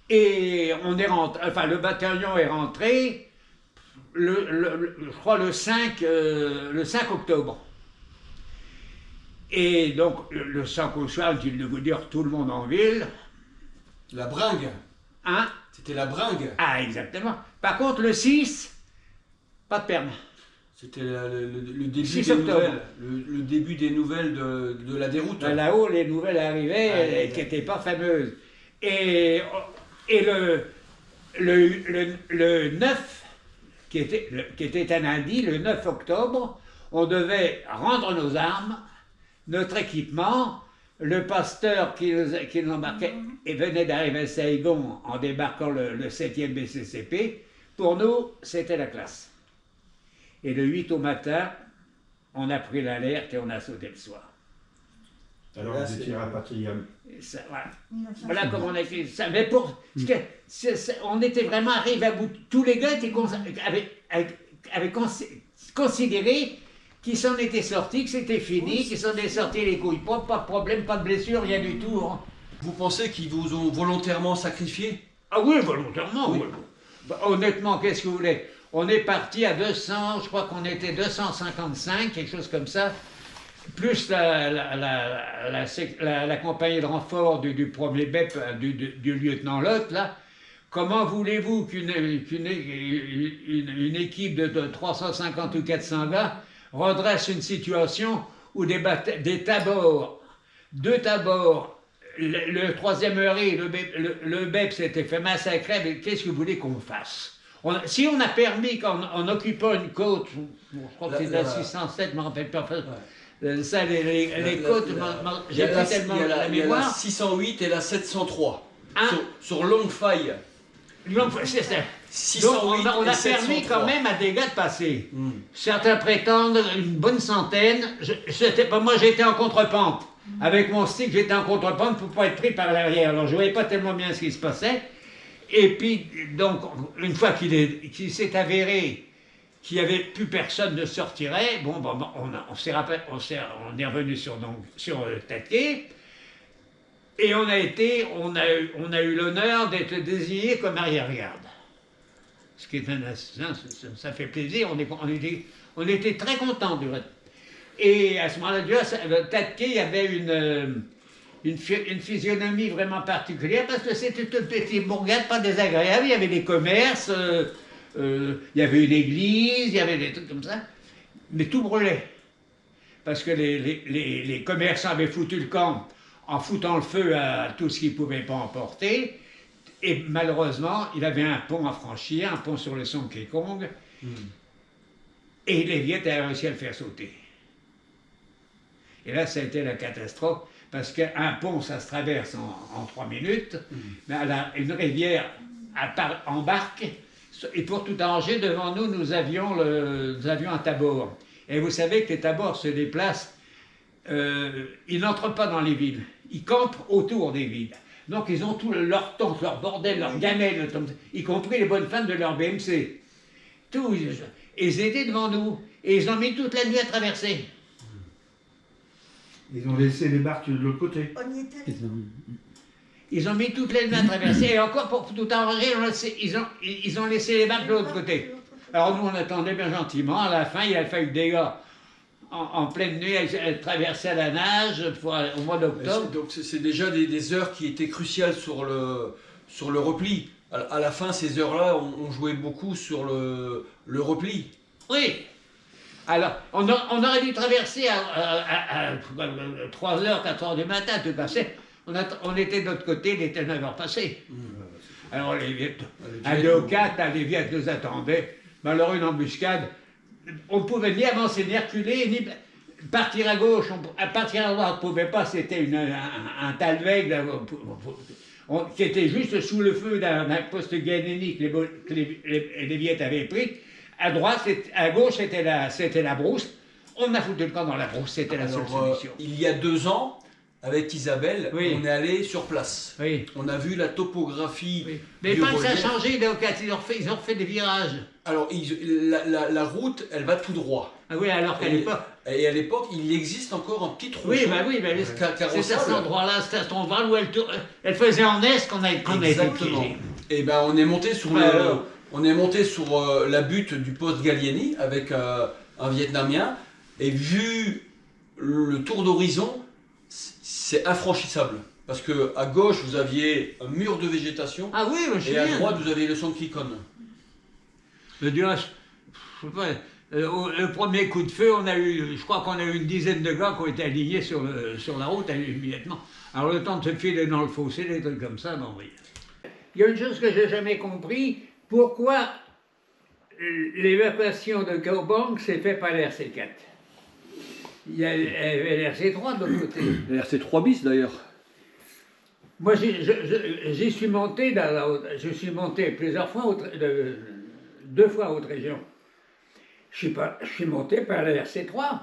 Et on est rentré, enfin le bataillon est rentré, je crois le 5 octobre. Et donc le 5 au soir, il de vous dire tout le monde en ville. La bringue. Hein? C'était la bringue. Ah, exactement. Par contre, le 6, pas de permis. C'était le début 6 des octobre. nouvelles. Le début des nouvelles de la déroute. Là-haut, les nouvelles arrivaient qui n'étaient pas fameuses. Et le 9, qui était un lundi, le 9 octobre, on devait rendre nos armes, notre équipement. Le pasteur qui nous embarquait et venait d'arriver à Saigon en débarquant le 7e BCCP. Pour nous, c'était la classe. Et le 8 au matin, on a pris l'alerte et on a sauté le soir. Alors vous étiez rapatrié. Voilà. Voilà comment on a fait ça. Mais on était vraiment arrivés à bout. Tous les gars avaient considéré qu'ils s'en étaient sortis, que c'était fini, qu'ils s'en étaient sortis les couilles propres, pas de problème, pas de blessure, rien du tout. Hein. Vous pensez qu'ils vous ont volontairement sacrifié? Ah oui, volontairement. Oui. Oui. Bah, honnêtement, qu'est-ce que vous voulez? On est parti à 200, je crois qu'on était 255, quelque chose comme ça, plus la compagnie de renfort du premier BEP, du lieutenant Lotte, là. Comment voulez-vous qu'une équipe de 350 ou 400 gars redresse une situation où des tabords, 2 tabords, le 3e ERI, le BEP s'était fait massacrer, mais qu'est-ce que vous voulez qu'on fasse? Si on a permis qu'en occupant une côte, je crois que c'est la 607, je ne me rappelle pas, ça, les côtes, j'ai pas tellement la mémoire. Il y a la 608 et la 703, hein? sur longue faille. C'est ça. 608 donc on a permis quand même à des gars de passer. Certains prétendent une bonne centaine. Moi j'étais en contrepente. Avec mon stick, j'étais en contrepente pour ne pas être pris par l'arrière. Alors je ne voyais pas tellement bien ce qui se passait. Et puis, donc, une fois qu'il s'est avéré qu'il n'y avait plus personne ne sortirait, bon, on est revenu sur Taquet. Et on a eu l'honneur d'être désigné comme arrière-garde. Ce qui est ça fait plaisir, on était très contents du reste. Et à ce moment-là, Taquet, il y avait une physionomie vraiment particulière parce que c'était une petite bourgade pas désagréable, il y avait des commerces, il y avait une église, il y avait des trucs comme ça, mais tout brûlait. Parce que les commerçants avaient foutu le camp en foutant le feu à tout ce qu'ils ne pouvaient pas emporter. Et malheureusement, il avait un pont à franchir, un pont sur le Songke Kong. Et les Viettes avaient réussi à le faire sauter. Et là, ça a été la catastrophe, parce qu'un pont, ça se traverse en 3 minutes, mais une rivière embarque, et pour tout arranger, devant nous, nous avions un tabord. Et vous savez que les tabords se déplacent, ils n'entrent pas dans les villes, ils campent autour des villes. Donc ils ont tout leur tente, leur bordel, leur gamelle, y compris les bonnes femmes de leur BMC. Tout, et ils étaient devant nous, et ils ont mis toute la nuit à traverser. Ils ont laissé les barques de l'autre côté. Ils ont mis toute la nuit à traverser, et encore pour tout arranger, ils ont laissé les barques de l'autre côté. Alors nous on attendait bien gentiment, à la fin il a fallu que des gars en pleine nuit traversaient à la nage au mois d'octobre. Donc c'est déjà des heures qui étaient cruciales sur le repli. À la fin, ces heures-là, on jouait beaucoup sur le repli. Oui. Alors, on aurait dû traverser à 3h, 4h du matin, tout passé. On était de l'autre côté, il était 9h passé. Alors les Viettes, à 2 ou 4, les Viettes nous attendaient. Mais alors une embuscade, on ne pouvait ni avancer, ni reculer, ni partir à gauche. Partir à droite, on ne pouvait pas, c'était un talweg qui était juste sous le feu d'un poste ganénique que les Viettes avaient pris. À droite, à gauche, c'était la brousse. On a foutu le camp dans la brousse, c'était la seule solution. Il y a 2 ans, avec Isabelle, Oui. on est allé sur place. Oui. On a vu la topographie. Oui. Mais du pas que ça a relief. changé, les Ocats, ils ont refait des virages. Alors, la route, elle va tout droit. Ah oui, alors qu'à Et- l'époque. Et à l'époque, il existe encore un petit tronçon. Oui, bah oui, bah, c'est à cet endroit-là, c'est à cet endroit où elle faisait en est qu'on a été Exactement. piégé. Et ben on est monté sur Bah, alors. la butte du poste Gallieni avec un Vietnamien, et vu le tour d'horizon, c'est infranchissable. Parce que à gauche vous aviez un mur de végétation, Ah oui, je sais et à bien. droite vous aviez le Sankikon. Le dimanche, je sais pas, le premier coup de feu, je crois qu'on a eu une dizaine de gars qui ont été alignés sur la route immédiatement. Alors le temps de se filer dans le fossé, des trucs comme ça, bon oui. Il y a une chose que j'ai jamais compris, pourquoi l'évacuation de Kaobang s'est faite par l'RC4. Il y avait l'RC3 de l'autre côté. La RC3 bis d'ailleurs. Moi, j'y suis monté, je suis monté plusieurs fois, 2 fois à Haute-Région. Je suis monté par la RC3,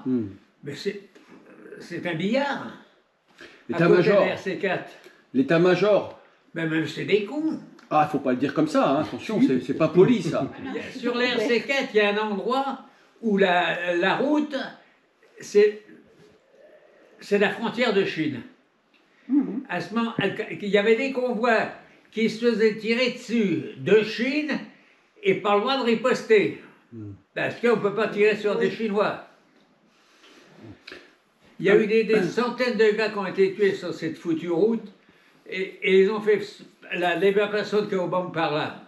mais c'est un billard. L'état-major. À côté de la RC4. L'état-major. Mais même c'est des cons. Ah, faut pas le dire comme ça, hein. Attention, c'est pas poli ça. Sur la RC4, il y a un endroit où la route, c'est la frontière de Chine. À ce moment, il y avait des convois qui se faisaient tirer dessus de Chine et pas le droit de riposter. Parce qu'on ne peut pas tirer sur des Chinois. Il y a eu des centaines de gars qui ont été tués sur cette foutue route et ils ont fait l'évacuation de Kaobang par là.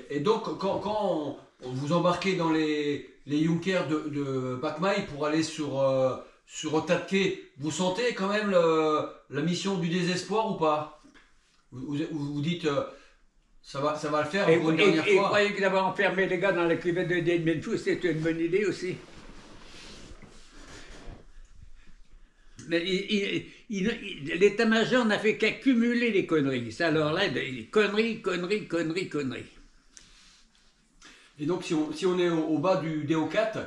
Et donc quand vous embarquez dans les Junkers de Pakmaï pour aller sur Otatke, vous sentez quand même la mission du désespoir ou pas? Vous dites ça va le faire pour une dernière fois. Et vous croyez que d'avoir enfermé les gars dans la cuvette de Dien Bien Phu, c'était une bonne idée aussi? Mais l'état-major n'a fait qu'accumuler les conneries. Ça, alors là, conneries. Et donc si on est au bas du DO4,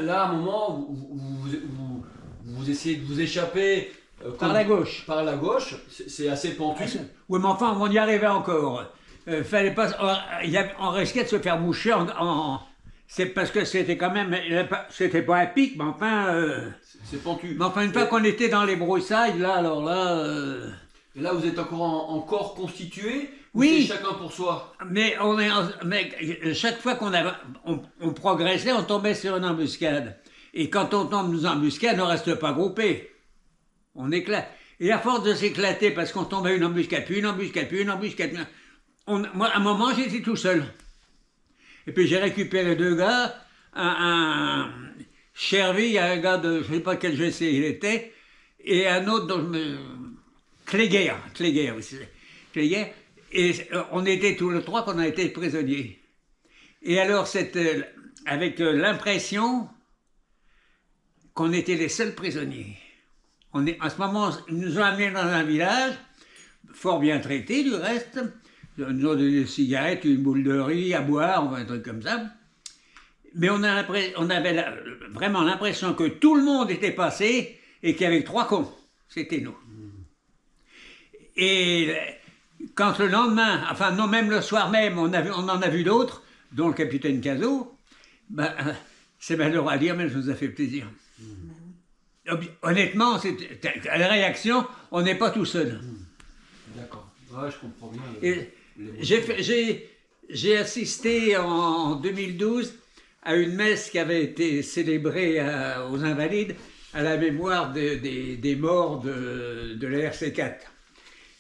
là à un moment vous essayez de vous échapper Par la gauche. Par la gauche, c'est assez pentu. Oui, mais enfin, on y arrivait encore. Fallait pas, on risquait de se faire moucher c'est parce que c'était quand même, c'était pas un pic, mais enfin... c'est pentu. Mais enfin, une fois qu'on était dans les broussailles, là, alors là... Et là, vous êtes encore en corps constitué? Oui. C'est chacun pour soi? Mais chaque fois on progressait, on tombait sur une embuscade. Et quand on tombe dans une embuscade, on ne reste pas groupé. On éclate. Et à force de s'éclater, parce qu'on tombait une embuscade, puis une embuscade, puis une embuscade, moi, à un moment, j'étais tout seul. Et puis j'ai récupéré 2 gars, un Chervy, un gars de, je ne sais pas quel GC il était, et un autre dont Cléguer, oui, Cléguer. Et on était tous les 3 qu'on a été prisonniers. Et alors, c'était avec l'impression qu'on était les seuls prisonniers. À ce moment, ils nous ont amenés dans un village, fort bien traité du reste. Ils nous ont donné des cigarettes, une boule de riz à boire, enfin un truc comme ça. Mais on avait vraiment l'impression que tout le monde était passé et qu'il y avait 3 cons. C'était nous. Et quand le lendemain, enfin non, même le soir même, on en a vu d'autres, dont le capitaine Cazot, c'est malheureux à dire, mais ça nous a fait plaisir. Honnêtement, la réaction, on n'est pas tout seul. D'accord. Ouais, je comprends bien. Et j'ai assisté en 2012 à une messe qui avait été célébrée aux Invalides à la mémoire des morts de la RC4.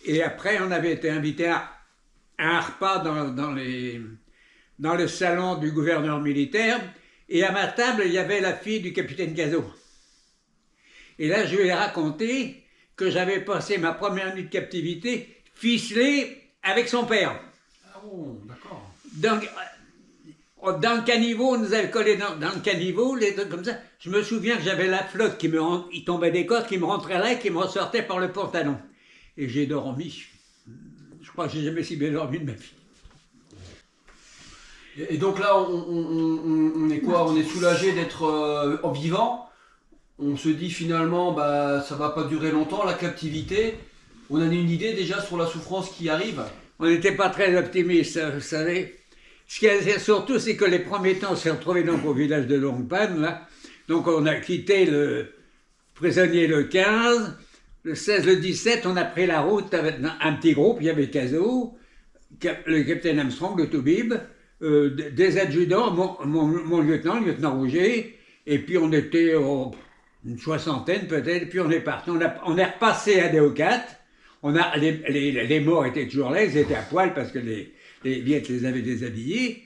Et après, on avait été invité à un repas dans le salon du gouverneur militaire. Et à ma table, il y avait la fille du capitaine Cazot. Et là, je lui ai raconté que j'avais passé ma première nuit de captivité ficelé avec son père. Ah bon, d'accord. Donc, dans le caniveau, on nous avait collé dans le caniveau, les trucs comme ça. Je me souviens que j'avais la flotte il tombait des côtes, qui me rentrait là et qui me ressortait par le pantalon. Et j'ai dormi. Je crois que j'ai jamais si bien dormi de ma vie. Et donc là, on est quoi? On est soulagé d'être vivant? on se dit finalement, bah, ça va pas durer longtemps, la captivité. On a une idée déjà sur la souffrance qui arrive? On n'était pas très optimiste, vous savez. Ce qui est surtout, c'est que les premiers temps, on s'est retrouvés donc au village de Longue-Panne, là. Donc on a quitté le prisonnier le 15, le 16, le 17, on a pris la route avec un petit groupe, il y avait Cazot, le capitaine Armstrong, le Toubib, des adjudants, mon lieutenant, le lieutenant Rouget, et puis on était une soixantaine peut-être, puis on est parti, on est repassé à Déocat. Les morts étaient toujours là, ils étaient à poil parce que les Viettes les avaient déshabillés.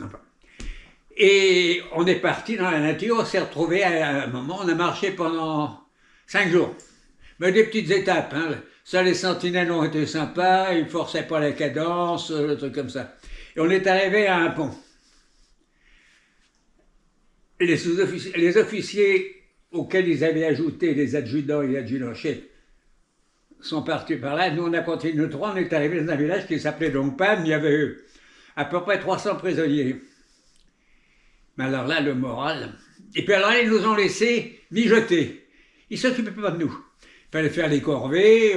Enfin. Et on est parti dans la nature, on s'est retrouvé à un moment, on a marché pendant 5 jours. Mais des petites étapes, hein. Ça, les sentinelles ont été sympas, ils ne forçaient pas la cadence, le truc comme ça. Et on est arrivé à un pont. Les officiers auxquels ils avaient ajouté les adjudants et l'adjudant-chef sont partis par là. Nous, on a continué notre route, on est arrivé dans un village qui s'appelait Longue-Panne. Il y avait à peu près 300 prisonniers. Mais alors là, le moral... Et puis alors là, ils nous ont laissés mijoter. Ils ne s'occupaient pas de nous. Il fallait faire les corvées,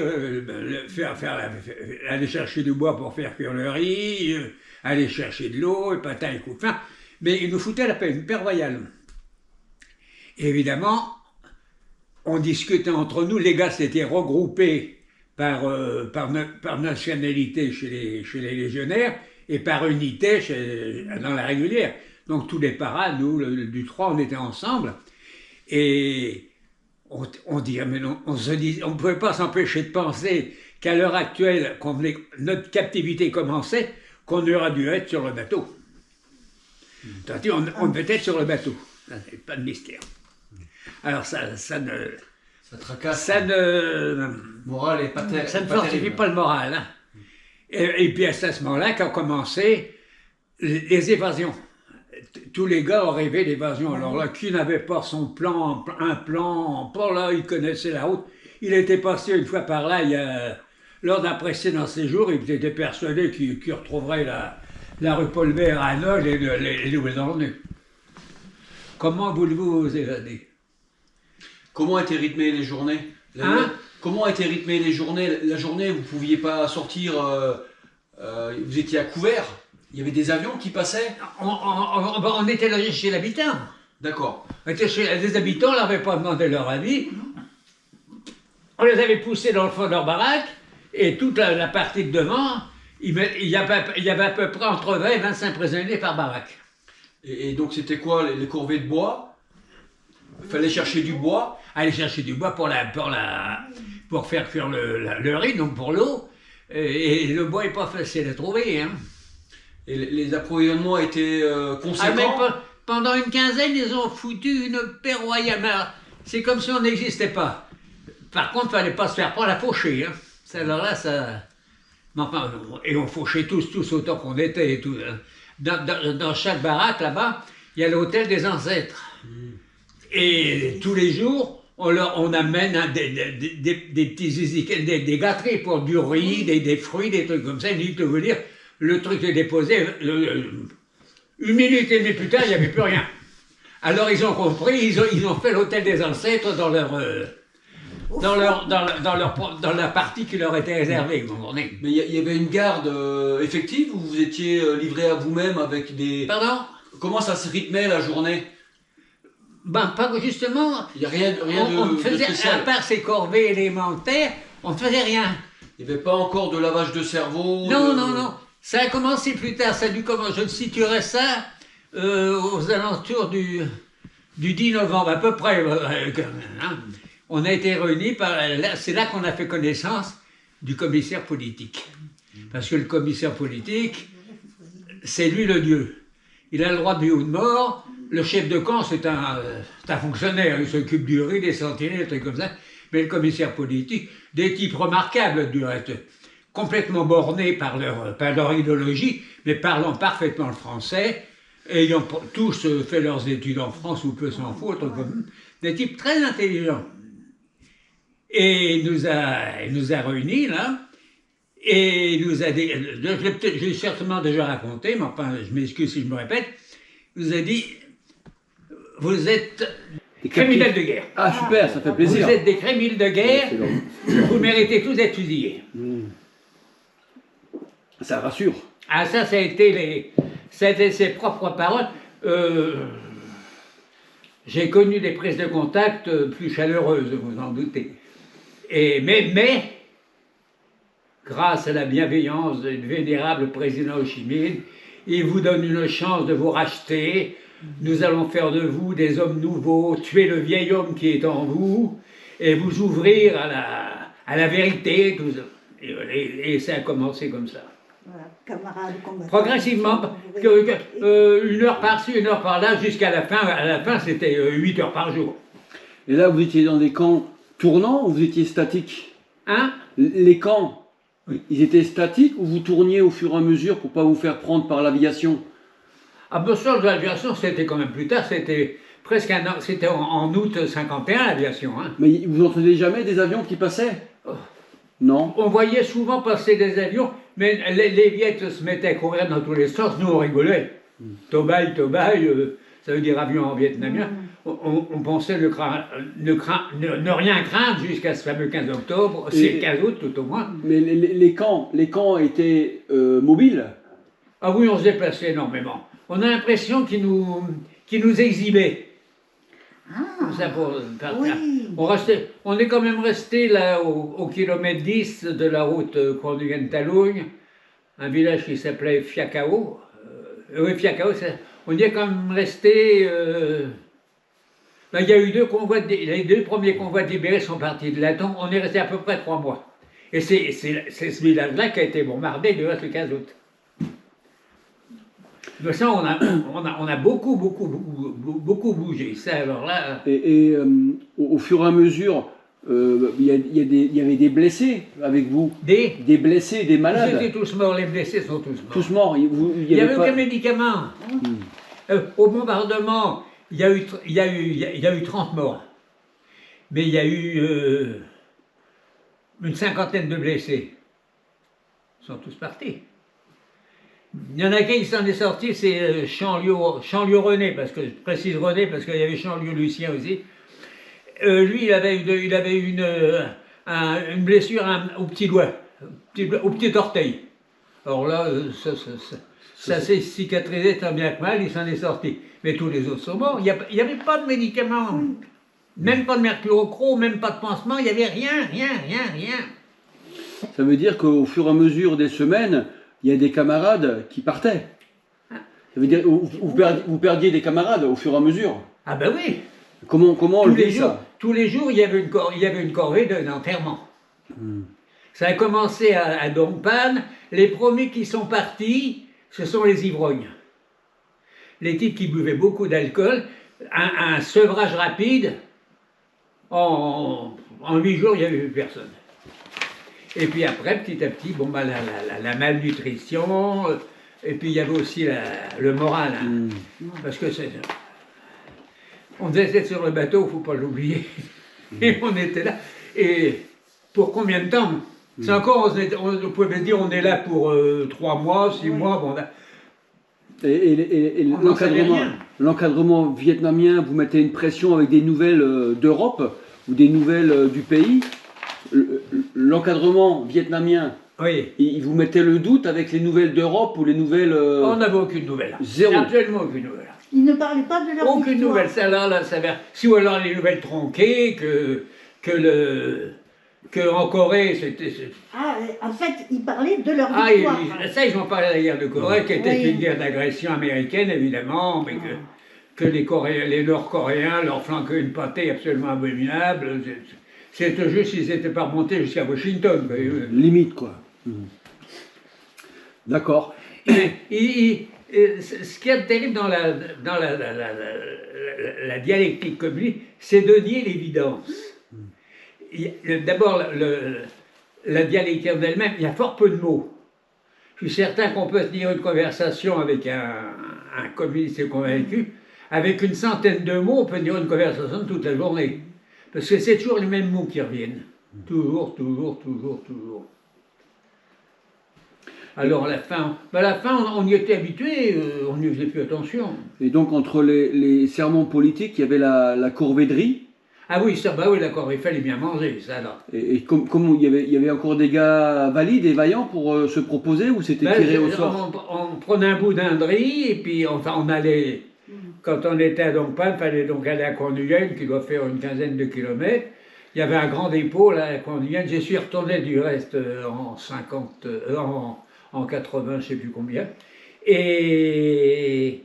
aller chercher du bois pour faire cuire le riz, aller chercher de l'eau, et patins et coups. Mais ils nous foutaient la paix, une paix royale. Et évidemment, on discutait entre nous, les gars s'étaient regroupés par nationalité chez les légionnaires et par unité dans la régulière. Donc tous les paras, nous, du 3, on était ensemble. Et on ne pouvait pas s'empêcher de penser qu'à l'heure actuelle, quand notre captivité commençait, qu'on aurait dû être sur le bateau. C'est-à-dire, on devait être sur le bateau. Pas de mystère. Alors ça ne... Ça tracasse. Ça ne... Moral est pas Ça ne fortifie pas le moral. Hein. Et puis c'est à ce moment-là qu'ont commencé les évasions. Tous les gars ont rêvé d'évasion. Alors là, qui n'avait pas son plan, un plan, par là, il connaissait la route. Il était passé une fois par là, lors d'un précédent séjour, il était persuadé qu'il retrouverait la rue Paul Bert à Nol et les Nouvelles-Ornées. Comment voulez-vous vous évader? Comment étaient rythmées les journées? Comment étaient rythmées les journées? La journée, vous ne pouviez pas sortir, vous étiez à couvert? Il y avait des avions qui passaient? On était logés chez l'habitant. D'accord. On était chez les habitants, on ne leur avait pas demandé leur avis. On les avait poussés dans le fond de leur baraque, et toute la partie de devant, il y avait à peu près entre 20 et 25 prisonniers par baraque. Et donc c'était quoi, les corvées de bois? Il fallait chercher du bois? Aller chercher du bois pour faire cuire le riz, donc pour l'eau. Et le bois n'est pas facile à trouver. Hein. Et les approvisionnements étaient conséquents? Pendant une quinzaine, ils ont foutu une paix royale. C'est comme si on n'existait pas. Par contre, il ne fallait pas se faire prendre à faucher. Hein. Alors là, ça... Enfin, et on fauchait tous autant qu'on était. Et tout. Dans chaque baraque, là-bas, il y a l'hôtel des ancêtres. Et tous les jours, on amène des petits usiques, des gâteries pour du riz, des fruits, des trucs comme ça. Et je veux dire, le truc est déposé, 1 minute et demie plus tard, il n'y avait plus rien. Alors ils ont compris, ils ont fait l'hôtel des ancêtres dans la partie qui leur était réservée. Vous comprenez? Mais il y avait une garde effective ou vous étiez livré à vous-même avec des... Pardon? Comment ça se rythmait la journée? Ben, pas justement. Il n'y a rien de spécial. À part ces corvées élémentaires, on ne faisait rien. Il n'y avait pas encore de lavage de cerveau? Non. Ça a commencé plus tard. Je situerais ça aux alentours du 10 novembre, à peu près. Hein. On a été réunis, c'est là qu'on a fait connaissance du commissaire politique. Parce que le commissaire politique, c'est lui le dieu. Il a le droit de vie ou de mort. Le chef de camp, c'est un fonctionnaire. Il s'occupe du riz, des sentinelles, des trucs comme ça. Mais le commissaire politique, des types remarquables du reste, complètement bornés par leur idéologie, mais parlant parfaitement le français, ayant tous fait leurs études en France ou peu s'en faut, des types très intelligents. Et il nous a réunis, là, et il nous a dit, je l'ai certainement déjà raconté, mais enfin, je m'excuse si je me répète, il nous a dit, vous êtes Des criminels captifs. de guerre. Ah super, ça fait plaisir. Vous êtes des criminels de guerre, Excellent. vous méritez tous d'être fusillés. Ça rassure. Ah ça a été ses propres paroles. J'ai connu des prises de contact plus chaleureuses, vous en doutez. Mais, grâce à la bienveillance du vénérable président Ho Chi Minh, il vous donne une chance de vous racheter. Nous allons faire de vous des hommes nouveaux, tuer le vieil homme qui est en vous, et vous ouvrir à la vérité. Et ça a commencé comme ça. Voilà, camarades combattants. Progressivement, une heure par-ci, une heure par-là, jusqu'à la fin. À la fin, c'était 8 heures par jour. Et là, vous étiez dans des camps tournants ou vous étiez statique? Hein? Les camps, Oui. ils étaient statiques ou vous tourniez au fur et à mesure pour pas vous faire prendre par l'aviation? Ah ben ça, l'aviation, c'était quand même plus tard, c'était presque un an, c'était en août 51, l'aviation. Hein. Mais vous entendez jamais des avions qui passaient? Non? On voyait souvent passer des avions, mais les Viettes se mettaient à courir dans tous les sens, nous on rigolait. Tobaï, ça veut dire avion en vietnamien. On pensait ne rien craindre jusqu'à ce fameux 15 octobre, c'est 15 août tout au moins. Mais les camps étaient mobiles? Ah oui, on se déplaçait énormément. On a l'impression qu'ils nous exhibaient. Comme ça pour oui. on est quand même resté là au kilomètre 10 de la route Kwandugan-Talung, un village qui s'appelait Fiacao. Oui, Fiacao, on y est quand même resté. Il y a eu les deux premiers convois libérés sont partis de Laton. On est resté à peu près 3 mois. Et c'est ce village-là qui a été bombardé le 15 août. De ça, on a beaucoup bougé. Ça, alors là. Et au fur et à mesure, il y avait des blessés avec vous? Des blessés, des Ils malades? étaient tous morts, les blessés sont tous morts. Tous morts? Il Il n'y avait pas... aucun médicament. Au bombardement, il y a eu 30 morts. Mais il y a eu une cinquantaine de blessés. Ils sont tous partis. Il y en a qu'un qui s'en est sorti, c'est Chanlieu René, parce que je précise René, parce qu'il y avait Chanlieu Lucien aussi. Lui, il avait eu une blessure au petit doigt, au petit orteil. Alors là, ça s'est cicatrisé tant bien que mal, il s'en est sorti. Mais tous les autres sont morts. Il n'y avait pas de médicaments, même pas de mercurochrome, même pas de pansement, il n'y avait rien. Ça veut dire qu'au fur et à mesure des semaines, il y a des camarades qui partaient. Ça veut dire que vous perdiez des camarades au fur et à mesure. Ah ben oui. Comment on le vit ça? Tous les jours, il y avait une corvée d'enterrement. Ça a commencé à Dongpan. Les premiers qui sont partis, ce sont les ivrognes. Les types qui buvaient beaucoup d'alcool. Un sevrage rapide. En 8 jours, il n'y avait plus personne. Et puis après, petit à petit, la malnutrition, et puis il y avait aussi le moral. Hein, parce que on devait être sur le bateau, il ne faut pas l'oublier. Et on était là. Et pour combien de temps? C'est encore, on pouvait dire, on est là pour 3 mois, 6 mois. Bon, Et l'encadrement vietnamien, vous mettez une pression avec des nouvelles d'Europe ou des nouvelles du pays? L'encadrement vietnamien, oui. Vous mettez le doute avec les nouvelles d'Europe ou les nouvelles... On n'avait aucune nouvelle. Zéro. Absolument aucune nouvelle. Ils ne parlaient pas de leur Aucune victoire. nouvelle. Ça va. Si ou alors les nouvelles tronquées, que en Corée, c'était... Ah, en fait, ils parlaient de leur Ah, victoire. ils ont parlé de la guerre de Corée, qui était une guerre d'agression américaine, évidemment, mais que les Nord-Coréens leur flanquaient une pâtée absolument abominable. C'était juste s'ils n'étaient pas remontés jusqu'à Washington. Limite, quoi. D'accord. Ce qui est terrible dans la dialectique communiste, c'est de nier l'évidence. D'abord, la dialectique en elle-même, il y a fort peu de mots. Je suis certain qu'on peut tenir une conversation avec un communiste convaincu. Avec une centaine de mots, on peut tenir une conversation toute la journée. Parce que c'est toujours les mêmes mots qui reviennent. Toujours. Alors à la fin on y était habitué, on n'y faisait plus attention. Et donc, entre les sermons politiques, il y avait la corvéderie. Ah oui, ça, bah oui, d'accord, il fallait bien manger, ça là. Et comme il y avait encore des gars valides et vaillants pour se proposer, ou c'était tiré au sort? On prenait un bout d'un riz, et puis enfin, on allait, quand on était à Dongpan, il fallait donc aller à Cornuyenne, qui doit faire une quinzaine de kilomètres. Il y avait un grand dépôt là à Cornuyenne, j'y suis retourné du reste en 80, je ne sais plus combien. Et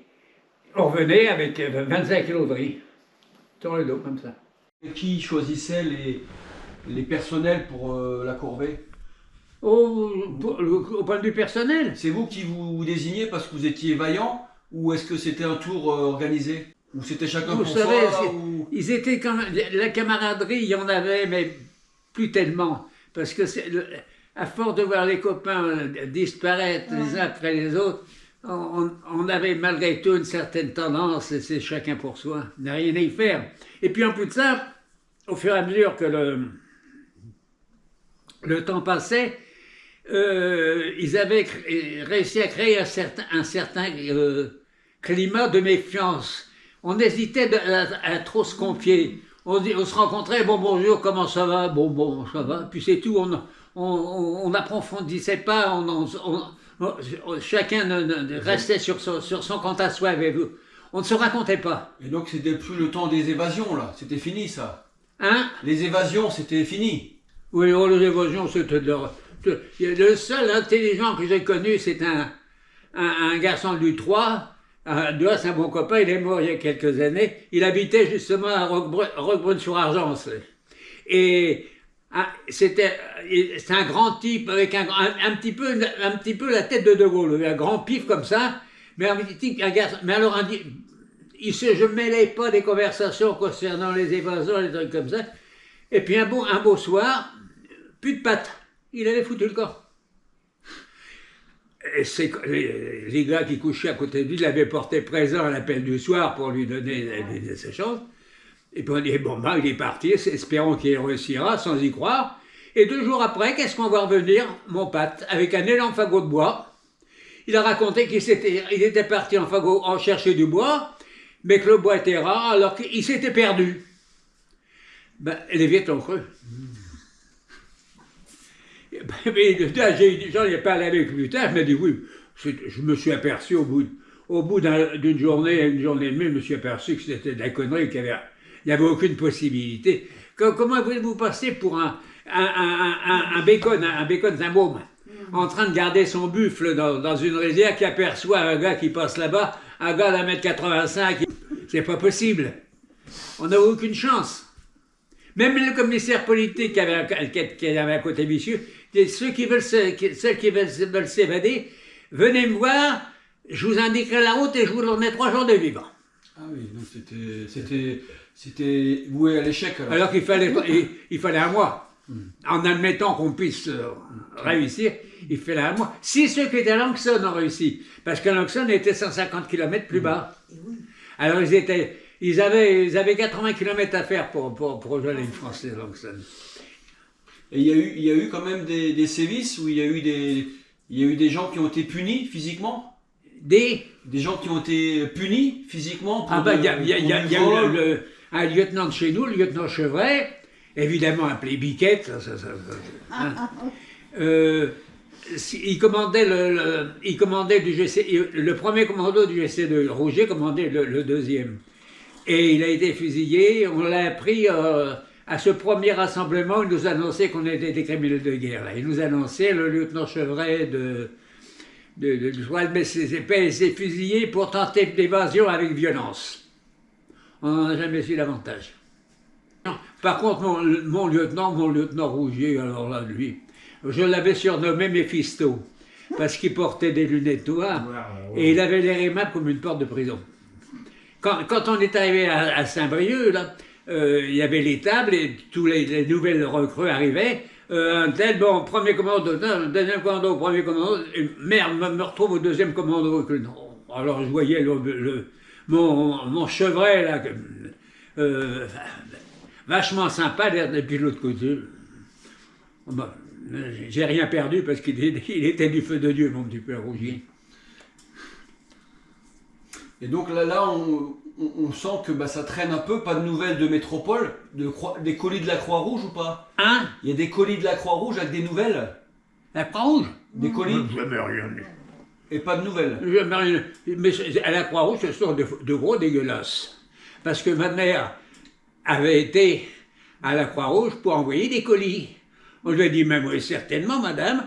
on revenait avec 25 kilos de riz, sur le dos, comme ça. Et qui choisissait les personnels pour la corvée? Au point de vue personnel, C'est vous qui vous désignez parce que vous étiez vaillant, ou est-ce que c'était un tour organisé? Ou c'était chacun vous pour savez, soi ou... ils étaient quand même, la camaraderie, il y en avait, mais plus tellement. Parce que à force de voir les copains disparaître les uns après les autres, on avait malgré tout une certaine tendance, et c'est chacun pour soi, il n'y a rien à y faire. Et puis en plus de ça, au fur et à mesure que le temps passait, ils avaient réussi à créer un certain climat de méfiance. On hésitait à trop se confier. On se rencontrait, bon bonjour, comment ça va? Bon, ça va. Puis c'est tout, on n'approfondissait pas, chacun restait sur son compte à soi. On ne se racontait pas. Et donc c'était plus le temps des évasions là, c'était fini ça. Hein? Les évasions c'était fini. Oui, les évasions, c'était le seul intelligent que j'ai connu, c'est un garçon du 3. Dois, c'est un bon copain, il est mort il y a quelques années. Il habitait justement à Roquebrune-sur-Argence. Et c'est un grand type avec un petit peu la tête de Gaulle, un grand pif comme ça. Mais un garçon, mais alors je ne mêlais pas des conversations concernant les évasions, les trucs comme ça. Et puis un beau soir, plus de pattes, il avait foutu le corps. Et les gars qui couchaient à côté de lui l'avaient porté présent à l'appel du soir pour lui donner ses choses. Et puis on dit, bon ben il est parti, espérons qu'il réussira, sans y croire. Et 2 jours après, qu'est-ce qu'on va revenir? Mon pâte, avec un énorme fagot de bois. Il a raconté qu'il était parti en fagot en chercher du bois, mais que le bois était rare, alors qu'il s'était perdu. Ben, les Viet ont cru. J'en ai parlé avec lui plus tard, je me dis oui, je me suis aperçu au bout d'une journée, une journée et demie, je me suis aperçu que c'était de la connerie, qu'il n'y avait aucune possibilité. Comment voulez-vous passer pour un bacon, un môme, en train de garder son buffle dans une rizière qui aperçoit un gars qui passe là-bas, un gars d'1m85, c'est pas possible. On n'a aucune chance. Même le commissaire politique qui avait à côté Bissieux, ceux qui veulent s'évader, venez me voir, je vous indiquerai la route et je vous donnerai 3 jours de vivre. Ah oui, donc c'était voué à l'échec alors. Alors qu'il fallait un mois. En admettant qu'on puisse réussir, il fallait un mois. Si ceux qui étaient à Langson ont réussi, parce que Langson était 150 km plus bas. Alors ils avaient 80 km à faire pour rejoindre les Français Langson. Et il y a eu quand même des sévices où il y a eu des gens qui ont été punis physiquement? Des gens qui ont été punis physiquement pour il y a eu un lieutenant de chez nous, le lieutenant Chevret, évidemment appelé Biquette, il commandait du GC, le premier commando du GC de Rouget commandait le deuxième. Et il a été fusillé, on l'a appris à ce premier rassemblement, il nous annonçait qu'on était des criminels de guerre. Là. Il nous annonçait, le lieutenant Chevret de mais s'est fusillé pour tenter d'évasion avec violence. On n'en a jamais su davantage. Par contre, mon lieutenant Rougier, alors là, lui, je l'avais surnommé Méphisto, parce qu'il portait des lunettes noires, et il avait l'air aimable comme une porte de prison. Quand on est arrivé à Saint-Brieuc, là, il y avait les tables, et tous les nouvelles recrues arrivaient, un tel, bon, premier commando, deuxième commando, premier commando, et merde, me retrouve au deuxième commando. Alors je voyais mon Chevret, là, vachement sympa, et puis de l'autre côté, j'ai rien perdu parce qu'il était du feu de Dieu, mon petit Père Rougier. Et donc là on sent que bah, ça traîne un peu, pas de nouvelles de métropole, des colis de la Croix-Rouge ou pas? Hein? Il y a des colis de la Croix-Rouge avec des nouvelles? La Croix-Rouge? Des colis? Jamais rien dit. Et pas de nouvelles? Jamais rien. Mais à la Croix-Rouge, ce sont de gros dégueulasses. Parce que ma mère avait été à la Croix-Rouge pour envoyer des colis. On lui a dit, mais oui, certainement, madame,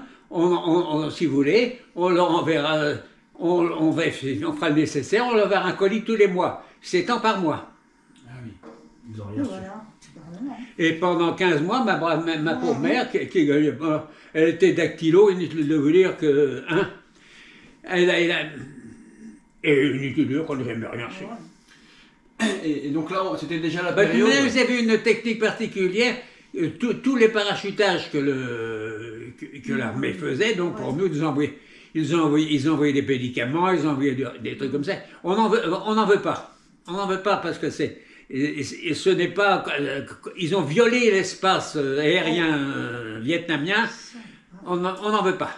si vous voulez, on leur enverra, on fera le nécessaire, on leur enverra un colis tous les mois. C'est tant par mois. Ah oui. Ils ont rien su. Voilà. Et pendant 15 mois, ma pauvre mère, elle était dactylo, inutile de vous dire que... Hein, et inutile de dire qu'on n'a jamais rien su. Et donc là, c'était déjà la Bah, période... vous avez une technique particulière, tous les parachutages que l'armée faisait, donc pour nous, ils ont envoyé des médicaments, ils ont envoyé des trucs comme ça. On n'en veut pas. On n'en veut pas parce que et ce n'est pas... Ils ont violé l'espace aérien vietnamien, on n'en veut pas.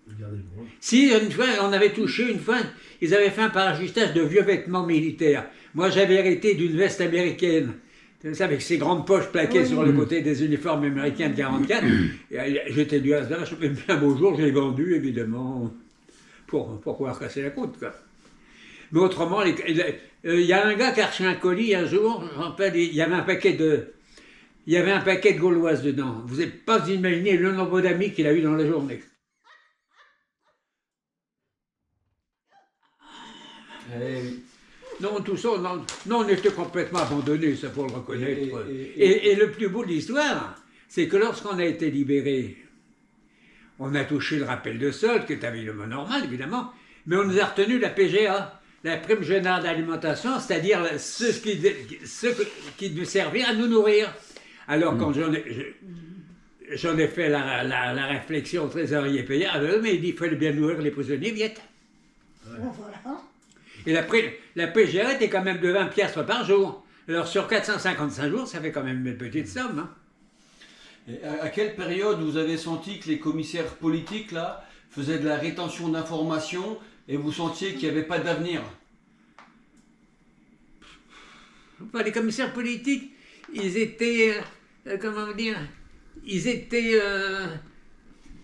Regardez-moi. Si, une fois, on avait touché, une fois, ils avaient fait un parachutage de vieux vêtements militaires. Moi, j'avais hérité d'une veste américaine, avec ses grandes poches plaquées sur le côté des uniformes américains de 44. J'étais du hasard, je me un beau jour, je l'ai vendu, évidemment, pour pouvoir casser la croûte, quoi. Mais autrement, il y a un gars qui a reçu un colis un jour, je me rappelle, il y avait un paquet de gauloises dedans. Vous n'avez pas imaginé le nombre d'amis qu'il a eu dans la journée. Non, tout ça, non, on était complètement abandonnés, ça faut le reconnaître. Et le plus beau de l'histoire, c'est que lorsqu'on a été libérés, on a touché le rappel de solde, qui est évidemment normal, évidemment, mais on nous a retenu la PGA, la prime générale d'alimentation, c'est-à-dire ce qui nous servait à nous nourrir. Alors, quand j'en ai fait la réflexion au trésorier payant, mais il dit qu'il fallait bien nourrir les prisonniers viettes. Voilà. Et la PGA était quand même de 20 piastres par jour. Alors sur 455 jours, ça fait quand même une petite somme. Hein. Et à quelle période vous avez senti que les commissaires politiques là faisaient de la rétention d'informations et vous sentiez qu'il n'y avait pas d'avenir? Les commissaires politiques, ils étaient, comment dire, ils étaient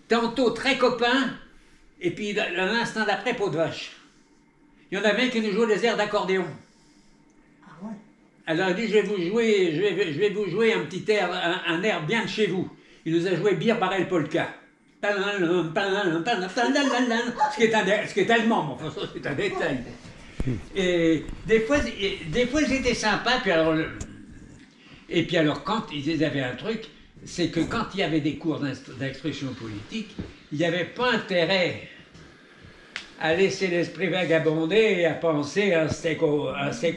tantôt très copains, et puis l'instant d'après, peau de vache. Il y en avait un qui nous jouait des airs d'accordéon. Ah ouais. Alors il dit, je vais vous jouer un petit air, un air bien de chez vous. Il nous a joué Bir Barrel Polka. Ce qui est allemand, mais enfin ça c'est un détail. Et des fois c'était sympa, et puis alors quand ils avaient un truc, c'est que quand il y avait des cours d'instruction politique, il n'y avait pas intérêt à laisser l'esprit vagabonder et à penser à un steak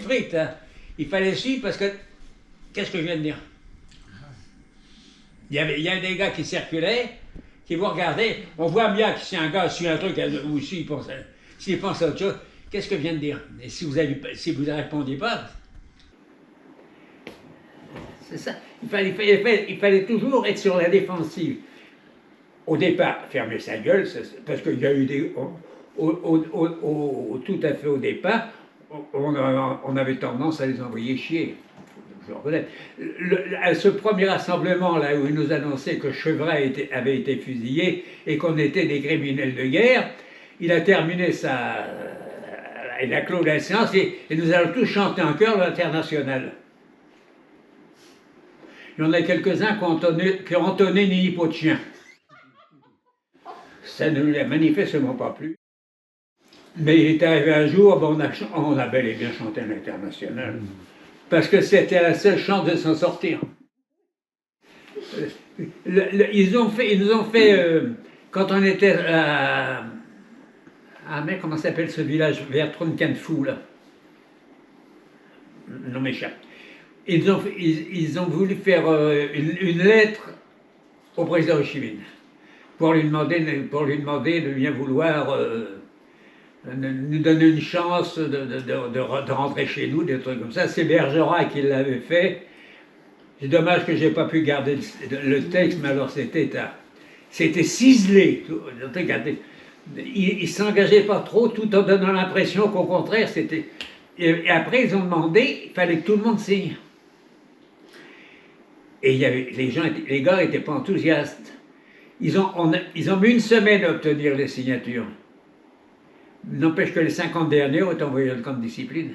frites. Hein. Il fallait suivre parce que... Qu'est-ce que je viens de dire? Il y a des gars qui circulaient, qui vous regardaient, on voit bien que si un gars suit un truc, ou s'il pense à autre chose, qu'est-ce que je viens de dire? Et si vous ne répondiez pas... C'est ça. Il fallait toujours être sur la défensive. Au départ, fermer sa gueule, parce qu'il y a eu des... tout à fait au départ, on avait tendance à les envoyer chier. Je reconnais. À ce premier rassemblement là où il nous annonçait que Chevret avait été fusillé et qu'on était des criminels de guerre, il a terminé il a clos la séance et nous allons tous chanter en chœur l'International. Il y en a quelques-uns qui ont entonné Nini Pot de chien. Ça ne lui a manifestement pas plu. Mais il est arrivé un jour, on a bel et bien chanté l'International. Parce que c'était la seule chance de s'en sortir. Ils nous ont fait quand on était à... mais comment s'appelle ce village vers Troncanfou, là? Non, m'échappe. Ils ont voulu faire une lettre au président Ho Chi Minh pour lui demander de bien vouloir nous donner une chance de rentrer chez nous, des trucs comme ça. C'est Bergerac qui l'avait fait. C'est dommage que j'ai pas pu garder le texte, mais alors c'était ciselé. Regardez, il s'engageait pas trop, tout en donnant l'impression qu'au contraire, c'était... Et après, ils ont demandé, il fallait que tout le monde signe. Et il y avait, les gars n'étaient pas enthousiastes. Ils ont mis une semaine à obtenir les signatures. N'empêche que les 50 derniers ont été envoyés dans le camp de discipline.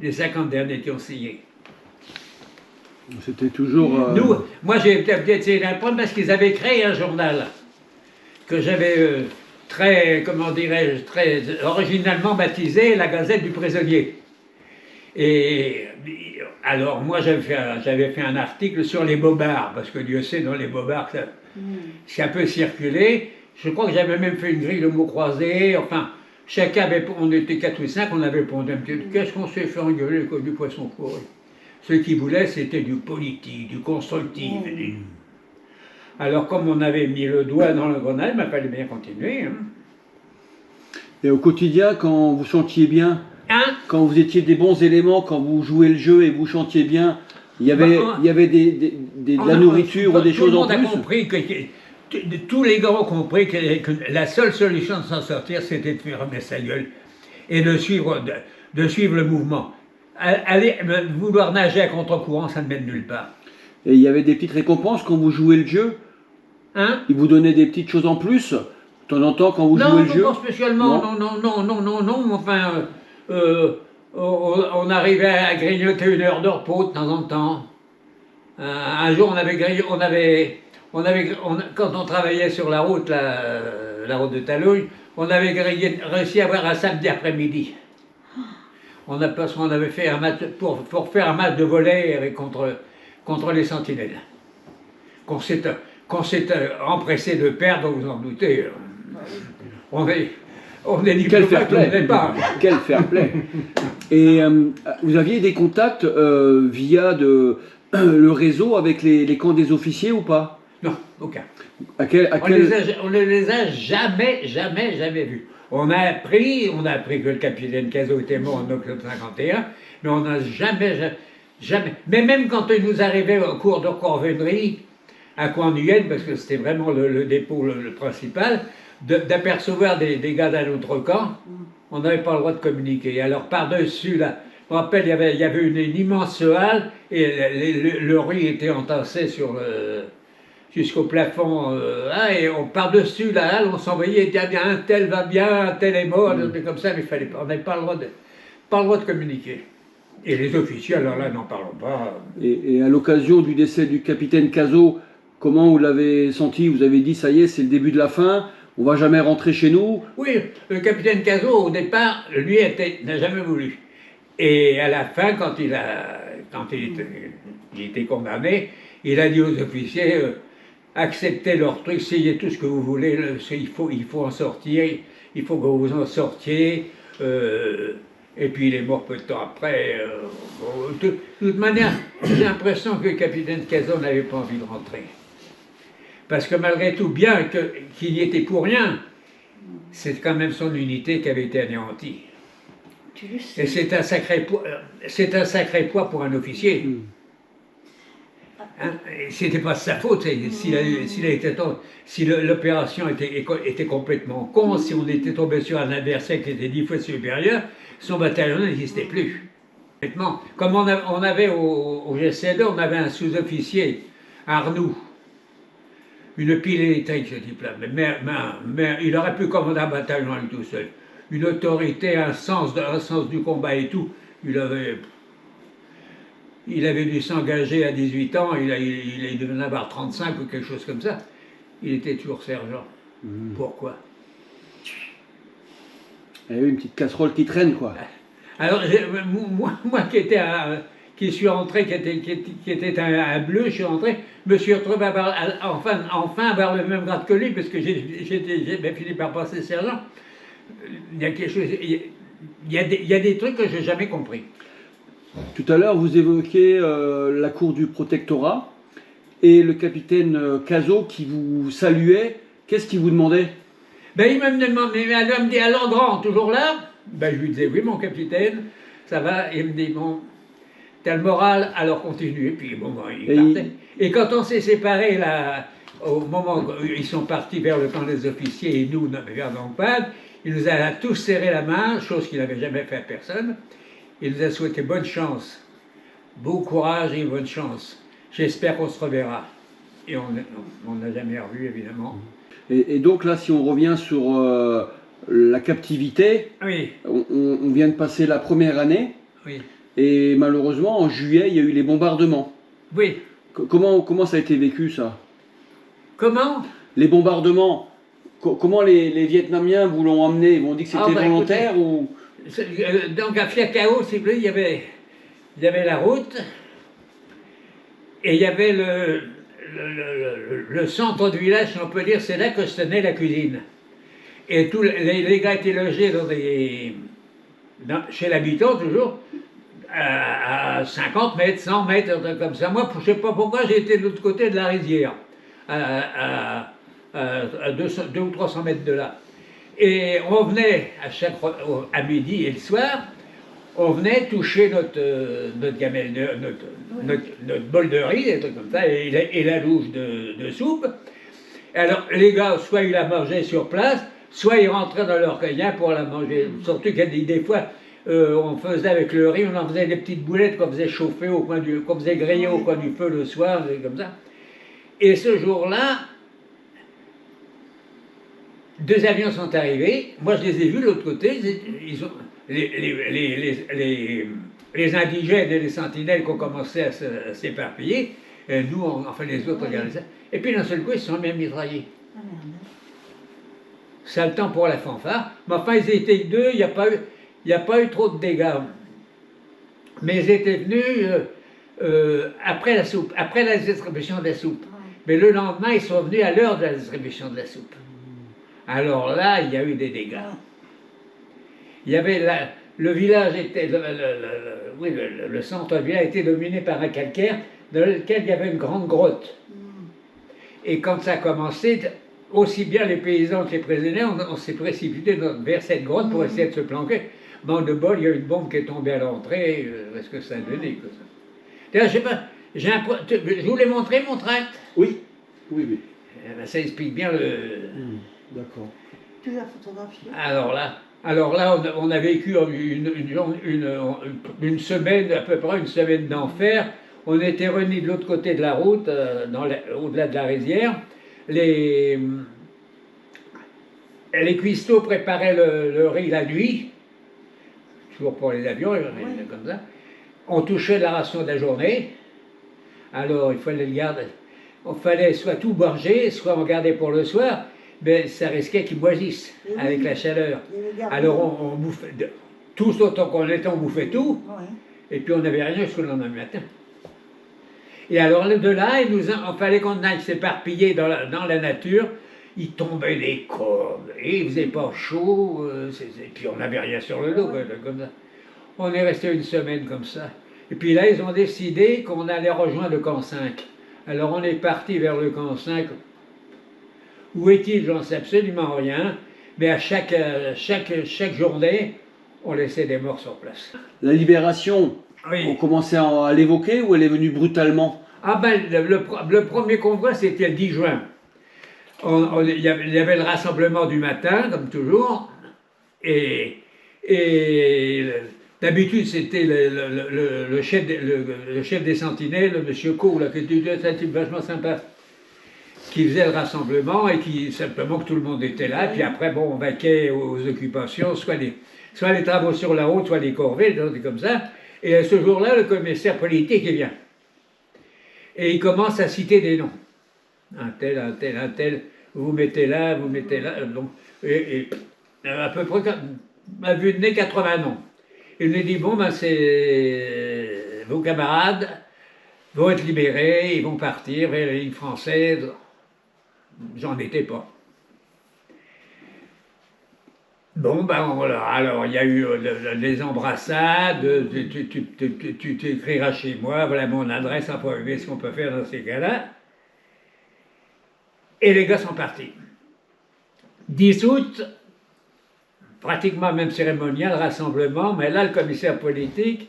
Les 50 derniers qui ont signé. C'était toujours... Moi j'ai été dans le problème parce qu'ils avaient créé un journal que j'avais très, comment dirais-je, très originalement baptisé La Gazette du Prisonnier. Et alors moi j'avais fait un article sur les bobards, parce que Dieu sait, dans les bobards, ça a peu circulé. Je crois que j'avais même fait une grille de mots croisés, enfin, chacun avait, on était 4 ou 5, on avait répondu un petit, qu'est-ce qu'on s'est fait engueuler comme du poisson pourri. Ce qu'ils voulaient, c'était du politique, du constructif. Alors, comme on avait mis le doigt dans le grenade, il fallait bien continuer. Hein. Et au quotidien, quand vous chantiez bien, quand vous étiez des bons éléments, quand vous jouez le jeu et vous chantiez bien, il y avait de la nourriture ou des choses en plus. Tout le monde a compris tous les gars ont compris que la seule solution de s'en sortir, c'était de fermer sa gueule et de suivre le mouvement. Vouloir nager à contre-courant, ça ne mène nulle part. Et il y avait des petites récompenses quand vous jouez le jeu? Ils vous donnaient des petites choses en plus de temps en temps quand vous jouez le jeu? Non, pas spécialement, non, enfin, on arrivait à grignoter 1 heure de repos de temps en temps. Un jour, quand on travaillait sur la route, la route de Talouille, on avait réussi à avoir un samedi après-midi. Parce qu'on avait fait un match, pour faire un match de volley contre les sentinelles. Qu'on s'était empressé de perdre, vous en doutez. On est dit quel fair play. Quel fair play. Et vous aviez des contacts via le réseau avec les camps des officiers ou pas? Non, aucun. On ne les a jamais vus. On a appris que le capitaine Cazot était mort en octobre 51, mais on n'a jamais. Mais même quand il nous arrivait au cours de corvénerie, à Coin-Nuyen, parce que c'était vraiment le dépôt le principal, d'apercevoir des gars d'un autre camp, on n'avait pas le droit de communiquer. Alors par-dessus, là, je me rappelle, il y avait une immense halle, et le riz était entassé jusqu'au plafond, et par-dessus la halle, on s'envoyait, un tel va bien, un tel est mort, comme ça, mais on n'avait pas le droit de communiquer. Et les officiers, alors là, n'en parlons pas. Et à l'occasion du décès du capitaine Cazot, comment vous l'avez senti? Vous avez dit, ça y est, c'est le début de la fin, on va jamais rentrer chez nous? Oui, le capitaine Cazot, au départ, lui, n'a jamais voulu. Et à la fin, quand il était condamné, il a dit aux officiers, acceptez leur truc, essayez tout ce que vous voulez, il faut en sortir, il faut que vous en sortiez. Et puis il est mort peu de temps après. De toute manière, j'ai l'impression que le capitaine Cazot n'avait pas envie de rentrer. Parce que malgré tout, bien qu'il y était pour rien, c'est quand même son unité qui avait été anéantie. Et c'est un sacré poids pour un officier. Hein? C'était pas de sa faute. Si l'opération était complètement con, si on était tombé sur un adversaire qui était 10 fois supérieur, son bataillon n'existait plus. Comme on avait au GCD, on avait un sous-officier, Arnoux, une pile électrique, ce type-là. Mais il aurait pu commander un bataillon à lui tout seul. Une autorité, un sens du combat et tout. Il avait dû s'engager à 18 ans, il devait en avoir 35 ou quelque chose comme ça. Il était toujours sergent. Pourquoi? Il y a eu une petite casserole qui traîne, quoi. Alors, moi qui suis rentré, qui était un bleu, je suis rentré, je me suis retrouvé enfin avoir le même grade que lui, parce que j'ai fini par passer sergent. Il y a quelque chose, il y a des trucs que j'ai jamais compris. Tout à l'heure, vous évoquiez la cour du protectorat et le capitaine Cazot qui vous saluait. Qu'est-ce qu'il vous demandait? Ben, il me dit, alors grand, toujours là? Ben, je lui disais, oui, mon capitaine, ça va. Il me dit, bon, t'as le moral, alors continue. Et puis bon, ils Et partaient. Et quand on s'est séparés, là, au moment où ils sont partis vers le camp des officiers et nous, vers Dompad, il nous a tous serré la main, chose qu'il n'avait jamais fait à personne. Il nous a souhaité bonne chance, bon courage et bonne chance. J'espère qu'on se reverra. Et on n'a jamais revu, évidemment. Et donc là, si on revient sur la captivité, Oui, on vient de passer la première année, oui, et malheureusement, en juillet, il y a eu les bombardements. oui. Comment ça a été vécu, ça? Comment? Les bombardements, comment les Vietnamiens vous l'ont emmené? Ils vous ont dit que c'était volontaire ou... Donc à Fiacao, si vous voulez, il y avait la route, et il y avait le centre du village, si on peut dire, c'est là que se tenait la cuisine. Et tous les gars étaient logés chez l'habitant, toujours, à 50 mètres, 100 mètres, un truc comme ça. Moi, je ne sais pas pourquoi, j'ai été de l'autre côté de la rizière, à 200 ou 300 mètres de là. Et on venait à midi et le soir, on venait toucher notre bol de riz, des trucs comme ça, et la louche de soupe. Alors les gars, soit ils la mangeaient sur place, soit ils rentraient dans leur cueillant pour la manger. Surtout qu'il y a des fois, on faisait avec le riz, on en faisait des petites boulettes qu'on faisait chauffer qu'on faisait griller au coin du feu le soir, comme ça. Et ce jour-là, 2 avions sont arrivés. Moi, je les ai vus de l'autre côté. Les indigènes et les sentinelles qui ont commencé à s'éparpiller. Nous, enfin les autres, regardaient ça. Et puis d'un seul coup, ils se sont même mitraillés. Ah merde. Ça a le temps pour la fanfare. Mais enfin, ils étaient 2, il n'y a pas eu trop de dégâts. Mais ils étaient venus après la soupe, après la distribution de la soupe. Mais le lendemain, ils sont venus à l'heure de la distribution de la soupe. Alors là, il y a eu des dégâts. Il y avait le village était, le centre du village était dominé par un calcaire dans lequel il y avait une grande grotte. Et quand ça a commencé, aussi bien les paysans que les prisonniers, on s'est précipité vers cette grotte pour essayer de se planquer. Manque de bol, il y a une bombe qui est tombée à l'entrée. Est-ce que ça a donné que ça? D'ailleurs, je sais pas, je voulais montrer mon tract. Oui, oui, oui. Ça explique bien le... D'accord. Tu l'as photographié? Alors là, on a vécu une semaine, à peu près une semaine d'enfer. On était remis de l'autre côté de la route, au-delà de la rizière. Les cuistots préparaient le riz la nuit, toujours pour les avions, comme ça. On touchait la ration de la journée. Alors, il fallait le garder. Il fallait soit tout gorger, soit on gardait pour le soir. Mais ça risquait qu'ils moisissent avec la chaleur. Alors on bouffait, tous autant qu'on était, on bouffait tout, et puis on n'avait rien jusqu'au lendemain matin. Et alors de là, il fallait qu'on aille s'éparpiller dans la nature. Il tombait des cordes, et il faisait pas chaud, et puis on n'avait rien sur le dos, comme ça. On est resté une semaine comme ça. Et puis là, ils ont décidé qu'on allait rejoindre le camp 5. Alors on est parti vers le camp 5. Où est-il? J'en sais absolument rien. Mais à chaque journée, on laissait des morts sur place. La libération, Oui. on commençait à l'évoquer ou elle est venue brutalement? Ah ben, le premier convoi, c'était le 10 juin. Il y avait le rassemblement du matin, comme toujours. Et d'habitude, c'était le chef des sentinelles, le monsieur Co, là, qui était un type vachement sympa, qui faisait le rassemblement et qui, simplement que tout le monde était là. Puis après, bon, on vaquait aux occupations, soit les travaux sur la route, soit les corvées, des trucs comme ça. Et ce jour-là, le commissaire politique, il vient. Et il commence à citer des noms. Un tel, un tel, un tel, vous mettez là, donc, et à peu près, à vue de nez, 80 noms. Il nous dit, bon, ben c'est vos camarades vont être libérés, ils vont partir vers la ligne française. J'en étais pas. Bon, ben voilà, alors il y a eu des embrassades, tu t'écriras chez moi, voilà mon adresse, on peut voir ce qu'on peut faire dans ces cas-là. Et les gars sont partis. 10 août, pratiquement même cérémonial, rassemblement, mais là, le commissaire politique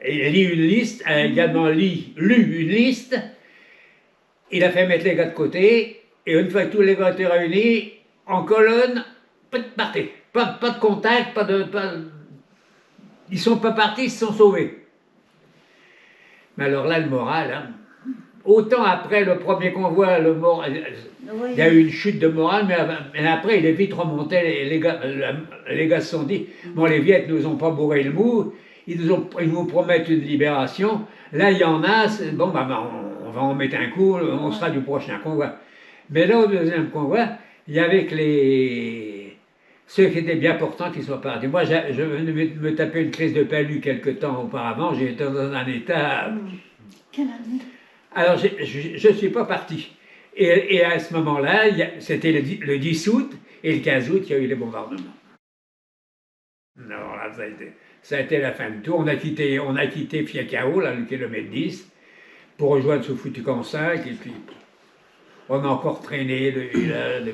lit une liste, a également lu une liste. Il a fait mettre les gars de côté, et une fois que tous les gars étaient réunis, en colonne, pas de parti, pas de contact, ils sont pas partis, ils se sont sauvés. Mais alors là, le moral, hein, autant après le premier convoi, le moral, Oui. il y a eu une chute de morale, mais après, il est vite remonté. Les gars se sont dit, bon, les Viettes nous ont pas bourré le mou, ils nous promettent une libération. Là, il y en a, bon, on va en mettre un coup, on sera du prochain convoi. Mais là, au deuxième convoi, il y avait que ceux qui étaient bien portants qui sont partis. Moi, je venais de me taper une crise de palu quelque temps auparavant, j'étais dans un état... Quelle année? Alors, je ne suis pas parti. Et à ce moment-là, c'était le 10 août, et le 15 août, il y a eu les bombardements. Alors là, ça a été la fin de tout. On a quitté Fiacao, là, le kilomètre 10, pour rejoindre ce foutu camp 5, et puis on a encore traîné de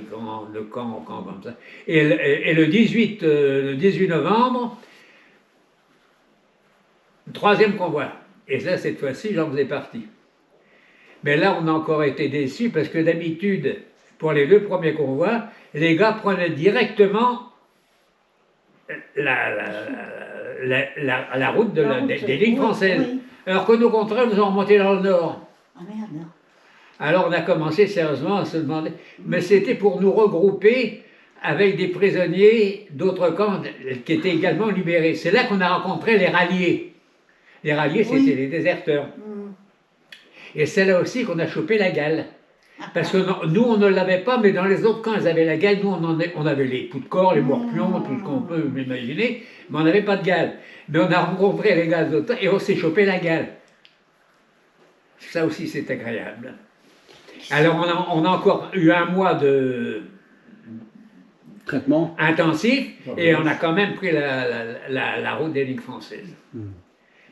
camp en camp comme ça. Et le 18 novembre, troisième convoi. Et ça, cette fois-ci, j'en faisais partie. Mais là, on a encore été déçus parce que d'habitude, pour les 2 premiers convois, les gars prenaient directement la route des lignes françaises. Oui. Alors que nos contraires nous ont remonté dans le nord. Ah merde. Alors on a commencé sérieusement à se demander, mais c'était pour nous regrouper avec des prisonniers d'autres camps qui étaient également libérés. C'est là qu'on a rencontré les ralliés. Les ralliés, Oui. c'était les déserteurs. Et c'est là aussi qu'on a chopé la gale. Parce que nous, on ne l'avait pas, mais dans les autres camps, ils avaient la gale. Nous, on avait les poux de corps, les morpions, tout ce qu'on peut imaginer, mais on n'avait pas de gale. Mais on a rencontré les gars d'autres et on s'est chopé la gale. Ça aussi, c'est agréable. Alors, on a encore eu un mois de Traitement. intensif et on a quand même pris la route des lignes françaises.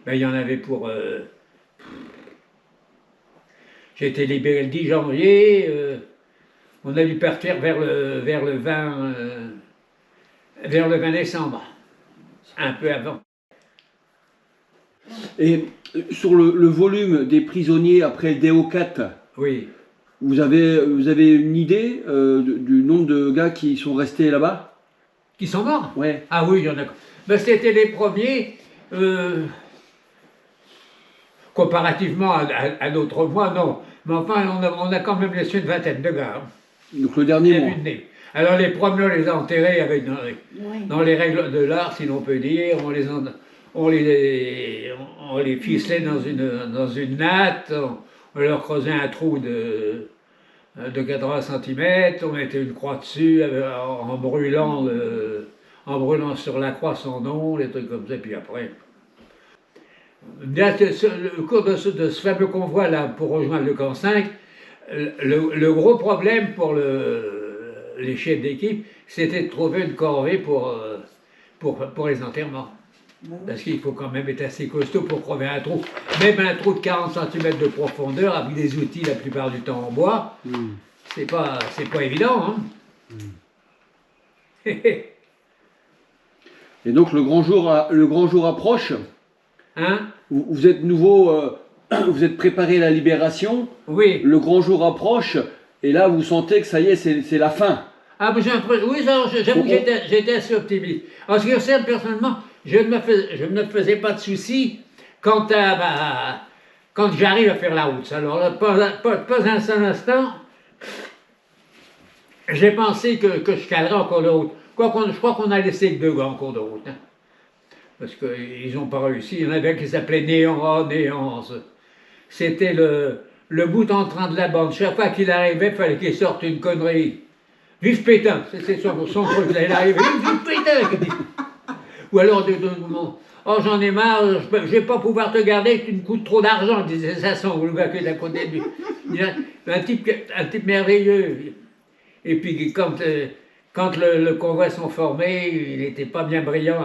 Ben, il y en avait pour... J'ai été libéré le 10 janvier, on a dû partir vers le 20 décembre, un peu avant. Et sur le volume des prisonniers après le DO4, Oui. vous avez une idée du nombre de gars qui sont restés là-bas? Qui sont morts? Ouais. Ah oui, il y en a. Ben, c'était les premiers, comparativement à d'autres mois, non. Mais enfin, on a quand même laissé une vingtaine de gars. Donc le dernier mois. Alors les premiers, on les a enterrés avec Oui. dans les règles de l'art, si l'on peut dire. On les ficelait dans une natte, on leur creusait un trou de 80 cm, on mettait une croix dessus en brûlant sur la croix son nom, des trucs comme ça, puis après... Au cours de ce fameux convoi-là, pour rejoindre le camp 5, le gros problème pour les chefs d'équipe, c'était de trouver une corvée pour les enterrements. Parce qu'il faut quand même être assez costaud pour crever un trou. Même un trou de 40 cm de profondeur, avec des outils la plupart du temps en bois, c'est pas évident. Hein. Et donc le grand jour approche. Hein? Vous êtes nouveau, vous êtes préparé à la libération. Oui. Le grand jour approche, et là vous sentez que ça y est, c'est la fin. Ah, mais oui, j'avoue que j'étais assez optimiste. En ce qui concerne personnellement, je ne me faisais pas de soucis quand j'arrive à faire la route. Alors là, pas un seul instant, j'ai pensé que je calerais en cours de route. Je crois qu'on a laissé que 2 gars en cours de route. Hein. Parce qu'ils n'ont pas réussi. Il y en avait un qui s'appelait Néant. C'était le bout en train de la bande. Chaque fois qu'il arrivait, il fallait qu'il sorte une connerie. Vive Pétain, c'est son truc. Là, il arrivait, vive Pétain. Ou alors, oh j'en ai marre, je ne vais pas pouvoir te garder, tu me coûtes trop d'argent, disait Sasson, le gars qui est à côté de lui. Un type merveilleux. Et puis quand le convoi sont formés, il n'était pas bien brillant,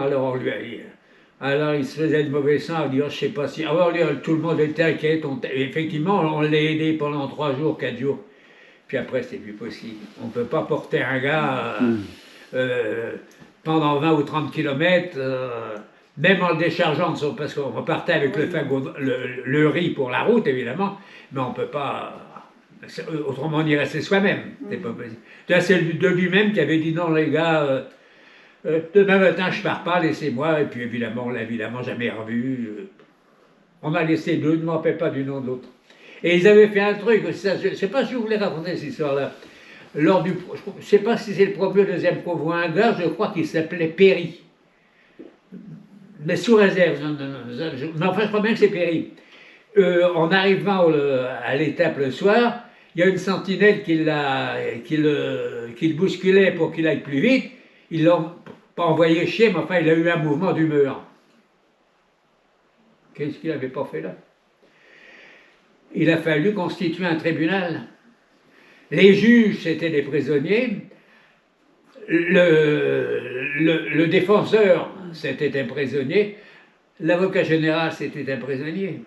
alors il se faisait de mauvais sang, il dit, oh, je sais pas si... Alors tout le monde était inquiet, effectivement, on l'a aidé pendant 3 jours, 4 jours. Puis après, c'est plus possible. On ne peut pas porter un gars pendant 20 ou 30 km même en le déchargeant, parce qu'on repartait avec le fagot, le riz pour la route, évidemment, mais on ne peut pas. Autrement, on y restait soi-même. C'est pas possible. C'est de lui-même qui avait dit non, les gars, demain matin, je pars pas, laissez-moi. Et puis, évidemment, on l'a évidemment jamais revu. On a laissé deux, je ne m'en rappelle pas du nom de l'autre. Et ils avaient fait un truc, ça, je ne sais pas si je voulais raconter cette histoire-là. Lors du, je ne sais pas si c'est le premier ou le deuxième convoi, un gars, je crois qu'il s'appelait Perry. Mais sous réserve, mais enfin, je crois bien que c'est Perry. En arrivant à l'étape le soir, il y a une sentinelle qui le bousculait pour qu'il aille plus vite. Ils l'ont pas envoyé chier, mais enfin, il a eu un mouvement d'humeur. Qu'est-ce qu'il n'avait pas fait là? Il a fallu constituer un tribunal. Les juges, c'était des prisonniers. Le défenseur, c'était un prisonnier. L'avocat général, c'était un prisonnier.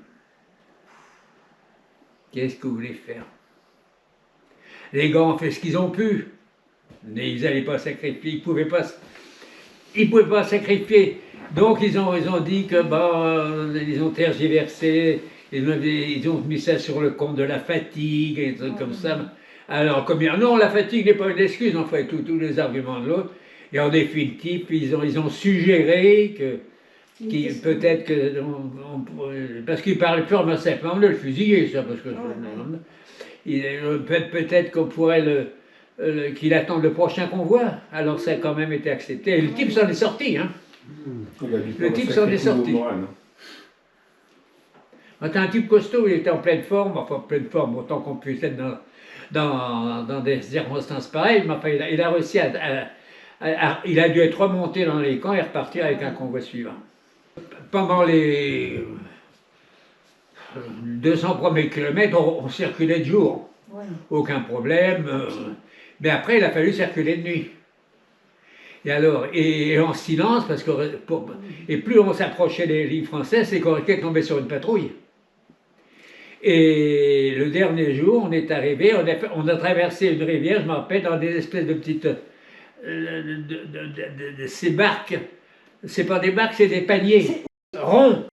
Qu'est-ce que vous voulez faire? Les gars ont fait ce qu'ils ont pu, mais ils n'allaient pas sacrifier, ils pouvaient pas sacrifier. Donc ils ont dit que ils ont tergiversé, ils ont mis ça sur le compte de la fatigue, et des trucs comme ça. Alors, non, la fatigue n'est pas une excuse, on fait tous les arguments de l'autre. Et en définitive, ils ont suggéré que peut-être que parce qu'il parlait purement simplement de le fusiller, ça, parce que peut-être qu'on pourrait qu'il attende le prochain convoi. Alors ça a quand même été accepté. Et le type s'en est sorti, hein. Le type s'en est sorti. C'était un type costaud, il était en pleine forme, enfin pleine forme, autant qu'on puisse être dans des circonstances pareilles, mais enfin il a réussi il a dû être remonté dans les camps et repartir avec un convoi suivant. Pendant les 200 premiers kilomètres, on circulait de jour, aucun problème, mais après il a fallu circuler de nuit. Et alors, et en silence, parce que et plus on s'approchait des lignes françaises, c'est qu'on risquait de tomber sur une patrouille. Et le dernier jour, on est arrivé, on a traversé une rivière, je me rappelle, dans des espèces de petites ces barques, c'est pas des barques, c'est des paniers ronds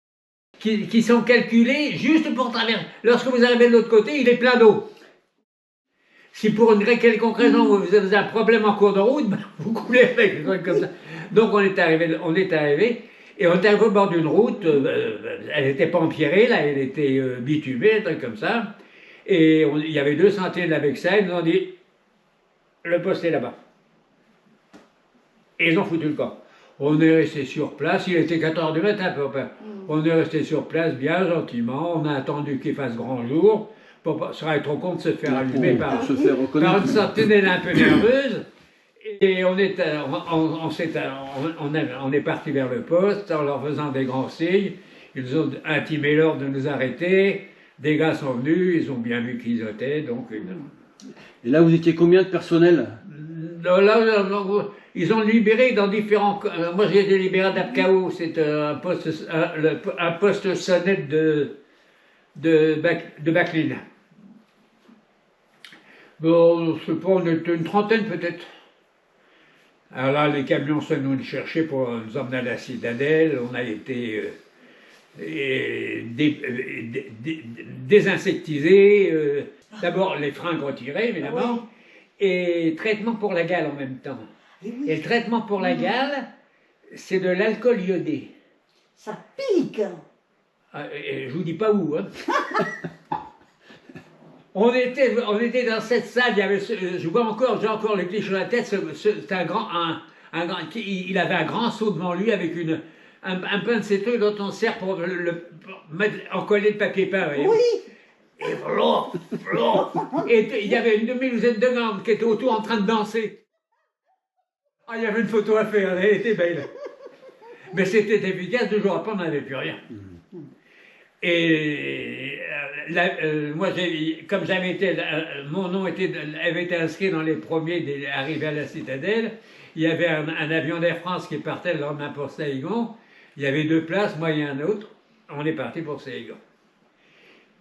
qui sont calculés juste pour traverser. Lorsque vous arrivez de l'autre côté, il est plein d'eau. Si pour une quelconque raison vous avez un problème en cours de route, vous coulez avec des trucs comme ça. Donc on est arrivé et on est arrivé au bord d'une route, elle n'était pas empierrée, là, elle était bitumée, un truc comme ça. Et il y avait 2 sentinelles avec ça, ils nous ont dit, le poste est là-bas. Et ils ont foutu le camp. On est resté sur place, il était 4 h du matin à peu près. On est resté sur place bien gentiment, on a attendu qu'il fasse grand jour, pour se rendre compte de se faire allumer par une sentinelle un peu nerveuse. Et on est parti vers le poste en leur faisant des grands signes. Ils ont intimé l'ordre de nous arrêter. Des gars sont venus, ils ont bien vu qui ils étaient. Donc, et là, vous étiez combien de personnel? Là, ils ont libéré dans différents. Moi, j'ai été libéré d'Apcao, c'est un poste sonnette de Bacline. Bon, je sais pas, on était une trentaine peut-être. Alors là, les camions sont venus nous chercher pour nous emmener à la citadelle. On a été désinsectisés. D'abord, les fringues retirées, évidemment. Et traitement pour la gale en même temps. Et le traitement pour la gale, c'est de l'alcool iodé. Ça pique. Je vous dis pas où, hein. On était dans cette salle, j'ai encore les clichés sur la tête, c'était il avait un grand seau devant lui avec un pain de ces trucs dont on sert pour encoller le papier peint. Oui. Et voilà. Et il y avait une demi-douzaine de gants qui étaient autour en train de danser. Ah, il y avait une photo à faire, elle était belle. Mais c'était efficace, 2 jours après, on n'avait plus rien. Et moi, comme j'avais été, mon nom avait été inscrit dans les premiers arrivés à la citadelle, il y avait un avion d'Air France qui partait le lendemain pour Saïgon. Il y avait 2 places, moi et un autre. On est parti pour Saïgon.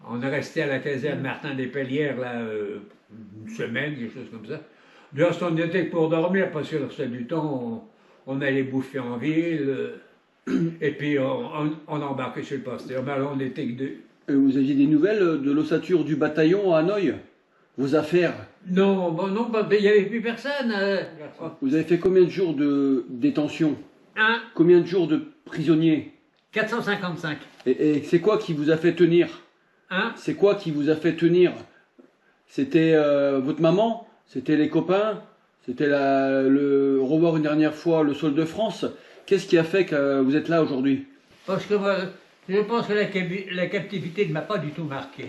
On est resté à la caserne Martin des Pellières là, une semaine, quelque chose comme ça. D'ailleurs, on était pour dormir, parce que le reste du temps, on allait bouffer en ville. Et puis on a embarqué chez le pasteur. Mais alors on était que deux. Vous aviez des nouvelles de l'ossature du bataillon à Hanoï? Vos affaires? Non, bon, non, il n'y avait plus personne. Vous avez fait combien de jours de détention? Hein, Combien de jours de prisonniers? 455. Et c'est quoi qui vous a fait tenir? Hein, C'est quoi qui vous a fait tenir? C'était votre maman? C'était les copains? C'était le revoir une dernière fois le sol de France? Qu'est-ce qui a fait que vous êtes là aujourd'hui? parce que moi, je pense que la captivité ne m'a pas du tout marqué.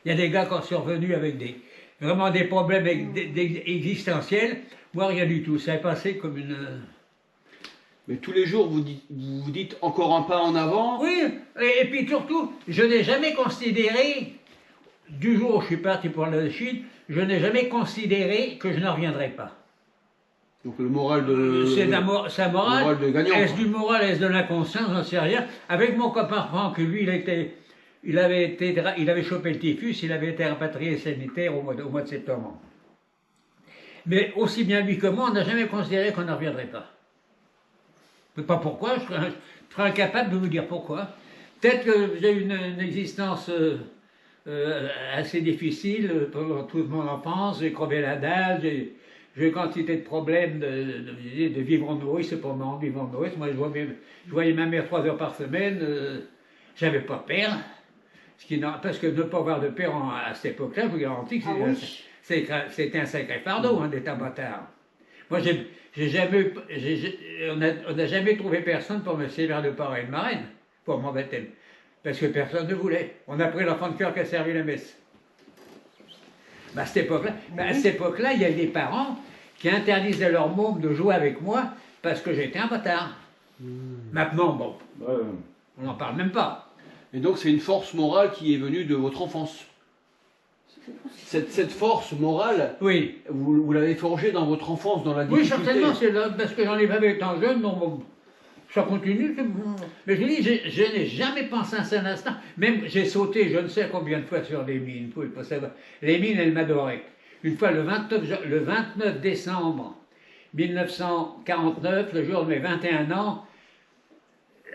Il y a des gars qui sont revenus avec vraiment des problèmes existentiels. Moi, rien du tout. Ça est passé comme une... Mais tous les jours, vous vous dites encore un pas en avant? Oui, et puis surtout, je n'ai jamais considéré, du jour où je suis parti pour la Chine, je n'ai jamais considéré que je n'en reviendrai pas. Donc le moral de... C'est moral. moral de gagnant, Est-ce quoi. du moral, est-ce de l'inconscience, j'en sais rien. Avec mon copain Franck, lui, il avait chopé le typhus, il avait été rapatrié sanitaire au mois de septembre. Mais aussi bien lui que moi, on n'a jamais considéré qu'on n'en reviendrait pas. Je ne sais pas pourquoi, je serais incapable de vous dire pourquoi. Peut-être que j'ai eu une existence assez difficile pendant toute mon enfance, j'ai crevé la dalle, j'ai eu quantité de problèmes de vivre en nourrice, c'est pas marrant de vivre en nourrice. Moi, je voyais ma mère 3 heures par semaine, j'avais pas de père. Parce que ne pas avoir de père à cette époque-là, je vous garantis que c'était un sacré fardeau d'être un bâtard. Moi, on n'a jamais trouvé personne pour me servir de parrain et de marraine pour mon baptême. Parce que personne ne voulait. On a pris l'enfant de cœur qui a servi la messe. À cette époque-là, il y a des parents qui interdisaient leurs mômes de jouer avec moi parce que j'étais un bâtard. Maintenant, bon, on n'en parle même pas. Et donc c'est une force morale qui est venue de votre enfance. Cette force morale, Oui. vous l'avez forgée dans votre enfance, dans la Oui, difficulté. certainement, c'est là, parce que j'en ai pas étant jeune, donc bon, ça continue. Mais je dis, je n'ai jamais pensé un seul instant. Même j'ai sauté je ne sais combien de fois sur les mines. Vous pouvez pas savoir. Les mines, elles m'adoraient. Une fois, le 29 décembre 1949, le jour de mes 21 ans,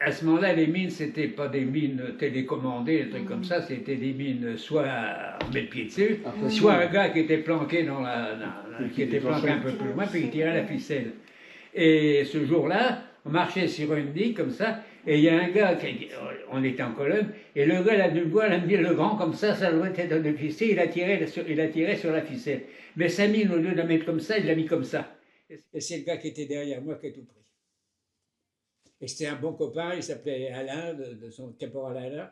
à ce moment-là, les mines, c'était pas des mines télécommandées, des trucs comme ça, c'était des mines soit on met le pied dessus, soit un gars qui était planqué qui était planqué un peu plus loin, puis il tirait la ficelle. Et ce jour-là, on marchait sur une digue comme ça, et il y a un gars, on était en colonne, et le gars, il a dû me voir, il a mis le grand comme ça doit être de ficelle, il a tiré sur la ficelle. Mais sa mine, au lieu de la mettre comme ça, il l'a mis comme ça. Et c'est le gars qui était derrière moi qui a tout pris. Et c'était un bon copain, il s'appelait Alain, de son caporal Alain.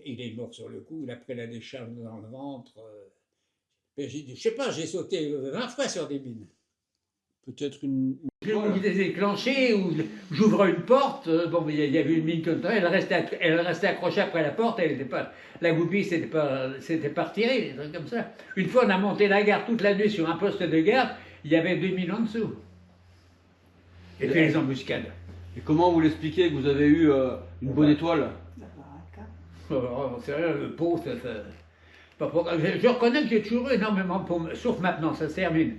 Il est mort sur le coup, il a pris la décharge dans le ventre. Je sais pas, j'ai sauté 20 fois sur des mines. Peut-être une... Je les ai déclenchées, ou j'ouvrais une porte, bon, il y avait une mine comme ça, elle restait accrochée après la porte, la goupille c'était pas retirée, des trucs comme ça. Une fois, on a monté la garde toute la nuit sur un poste de garde, il y avait 2 mines en dessous. Et puis les embuscades. Et comment vous l'expliquez que vous avez eu une bonne étoile? Oh, sérieux, le pot, je reconnais que j'ai toujours eu énormément de peau, sauf maintenant, ça se termine.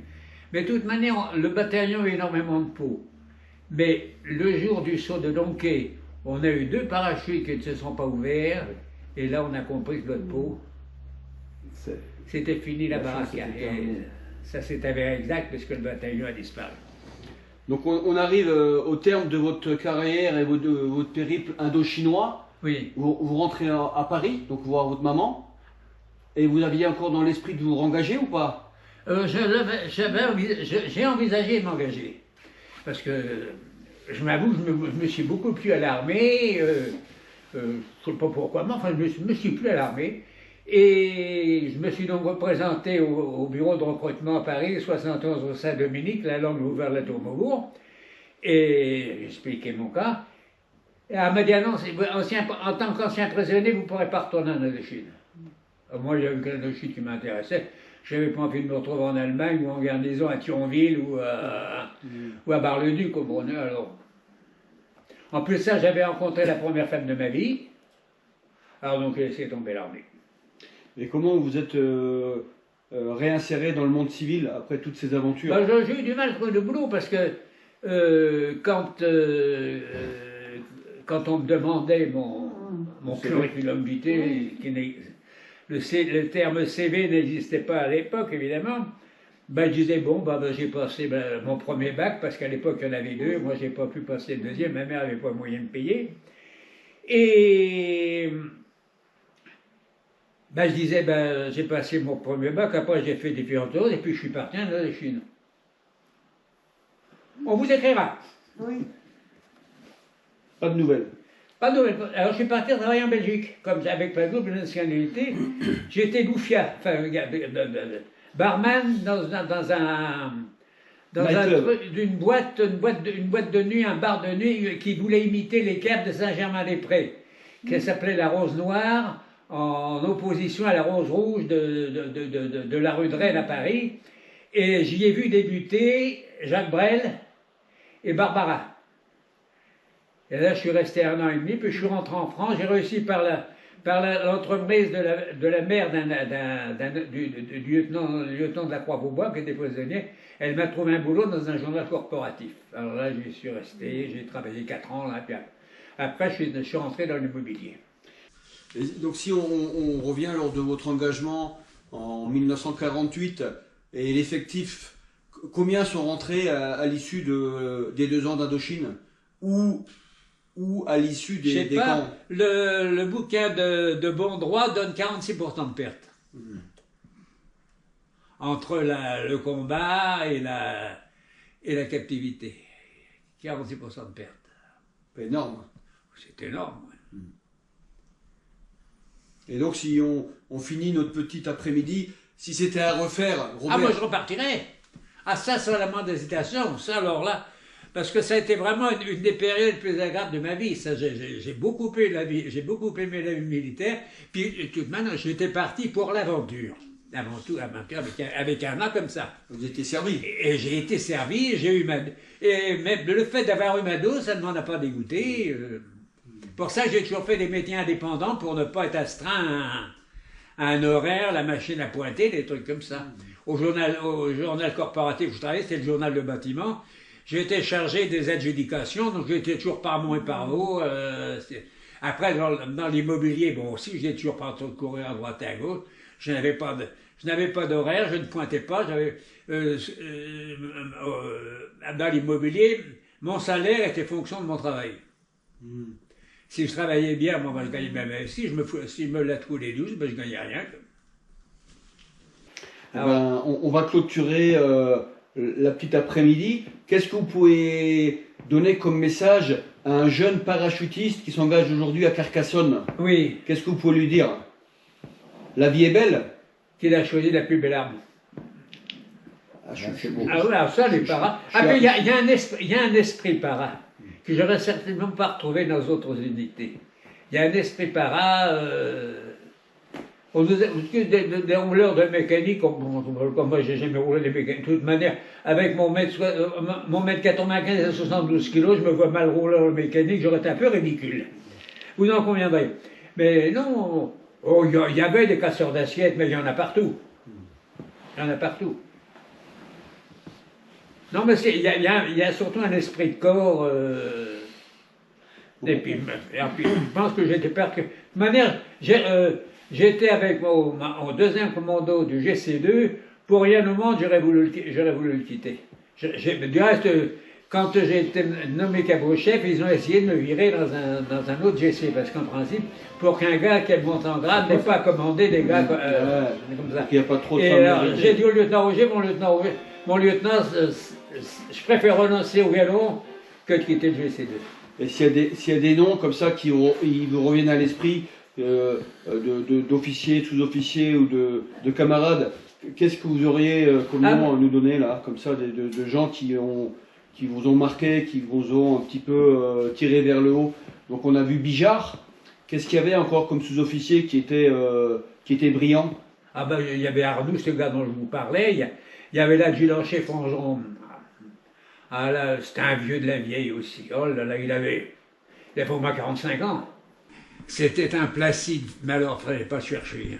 Mais de toute manière, le bataillon a eu énormément de peau. Mais le jour du saut de Donkey, on a eu 2 parachutes qui ne se sont pas ouverts, et là on a compris que notre peau, c'était fini la baraque. Et ça s'est avéré exact parce que le bataillon a disparu. Donc on arrive au terme de votre carrière et de votre périple indo-chinois. Oui. Vous rentrez à Paris, donc voir votre maman. Et vous aviez encore dans l'esprit de vous rengager ou pas? J'ai envisagé de m'engager. Parce que je m'avoue que je me suis beaucoup plu à l'armée. Je ne sais pas pourquoi, mais enfin, je me suis plu à l'armée. Et je me suis donc représenté au bureau de recrutement à Paris, 71 au Saint-Dominique, la langue ouverte de la Tour Maubourg. Et j'ai expliqué mon cas. Et elle m'a dit, ah non, en tant qu'ancien prisonnier, vous ne pourrez pas retourner en Indochine. Moi, il y avait que l'Indochine qui m'intéressait. Je n'avais pas envie de me retrouver en Allemagne ou en garnison à Thionville ou à Bar-le-Duc, comprenez alors. En plus de ça, j'avais rencontré la première femme de ma vie. Alors donc, j'ai laissé tomber l'armée. Et comment vous êtes réinséré dans le monde civil après toutes ces aventures? J'ai eu du mal à trouver de boulot parce que quand on me demandait mon curriculum vitae, le terme CV n'existait pas à l'époque, évidemment, ben, je disais, bon, j'ai passé mon premier bac, parce qu'à l'époque, il y en avait deux, moi, j'ai pas pu passer le deuxième, ma mère n'avait pas moyen de payer. Et ben, je disais, ben, j'ai passé mon premier bac, après j'ai fait différentes choses, et puis je suis parti en Chine. On vous écrira. Oui. Pas de nouvelles. Pas de nouvelles. Alors je suis parti travailler en Belgique, comme avec la double nationalité. J'étais bouffiat, enfin, barman dans une boîte de nuit, un bar de nuit qui voulait imiter les caves de Saint-Germain-des-Prés, qui s'appelait la Rose Noire, en opposition à la Rose Rouge de la rue de Rennes à Paris. Et j'y ai vu débuter Jacques Brel et Barbara. Et là, je suis resté 1 an et demi, puis je suis rentré en France. J'ai réussi par l'entreprise de la mère du lieutenant de la Croix-Vaubois, qui était prisonnier. Elle m'a trouvé un boulot dans un journal corporatif. Alors là, j'y suis resté, j'ai travaillé 4 ans, là, puis après, je suis rentré dans l'immobilier. Donc si on revient lors de votre engagement en 1948 et l'effectif, combien sont rentrés à l'issue des 2 ans d'Indochine ou à l'issue des camps? Le bouquin de bon droit donne 46% de perte. Entre le combat et la captivité. 46% de perte. Énorme. C'est énorme. Et donc si on finit notre petit après-midi, si c'était à refaire, Robert... Ah, moi je repartirais. Ah, ça, c'est la moindre hésitation. Ça, alors là, parce que ça a été vraiment une des périodes les plus agréables de ma vie. Ça, j'ai beaucoup aimé la vie, militaire. Puis, de toute manière, j'étais parti pour l'aventure. Avant tout, avec un an comme ça. Vous étiez servi. Et j'ai été servi, j'ai eu mais le fait d'avoir eu ma dose, ça ne m'en a pas dégoûté. Pour ça, j'ai toujours fait des métiers indépendants pour ne pas être astreint à un horaire, la machine à pointer, des trucs comme ça. Au journal corporatif où je travaillais, c'était le journal de bâtiment. J'étais chargé des adjudications, donc j'étais toujours par mont et par haut. Après, dans l'immobilier, bon aussi, j'étais toujours par de courir à droite et à gauche. Je n'avais pas d'horaire, je ne pointais pas. Dans l'immobilier, mon salaire était fonction de mon travail. Si je travaillais bien, moi, je gagnais bien. Mais si je me la trouvais les 12, ben, je ne gagnais rien. On va clôturer la petite après-midi. Qu'est-ce que vous pouvez donner comme message à un jeune parachutiste qui s'engage aujourd'hui à Carcassonne? Oui. Qu'est-ce que vous pouvez lui dire? La vie est belle? Qu'il a choisi la plus belle arme. C'est beau. Ah oui, alors ça, les paras. Il y a un esprit para que j'aurais certainement pas retrouvé dans les autres unités. Il y a un esprit para. Des rouleurs de mécanique, comme moi j'ai jamais roulé des mécaniques. De toute manière, avec mon mètre 95 à 72 kg, je me vois mal rouleur de mécanique, j'aurais été un peu ridicule. Vous en conviendrez. Mais non, il y avait des casseurs d'assiettes, mais il y en a partout. Il y en a partout. Non, mais il y a surtout un esprit de corps. Et puis, je pense que j'étais parti. De toute manière, j'étais avec mon deuxième commando du GC2. Pour rien au monde, j'aurais voulu le quitter. Du reste, quand j'ai été nommé cabot-chef, ils ont essayé de me virer dans un autre GC. Parce qu'en principe, pour qu'un gars qui monte en grade n'ait pas à commander des gars comme ça. Il n'y a pas trop de j'ai dit au lieutenant Roger, mon lieutenant, je préfère renoncer au galon que de quitter le GC2. Et s'il y a des noms comme ça qui vous reviennent à l'esprit, d'officiers, de sous-officiers ou de camarades, qu'est-ce que vous auriez comme nom à nous donner là, comme ça, de gens qui vous ont marqué, qui vous ont un petit peu tiré vers le haut? Donc on a vu Bijard. Qu'est-ce qu'il y avait encore comme sous-officier qui était brillant? Ah ben il y avait Arnoux, ce gars dont je vous parlais. Il y avait l'adjudant-chef Franjon. Ah là, c'était un vieux de la vieille aussi. Oh là là, il avait au moins 45 ans. C'était un placide, mais alors, il ne fallait pas chercher.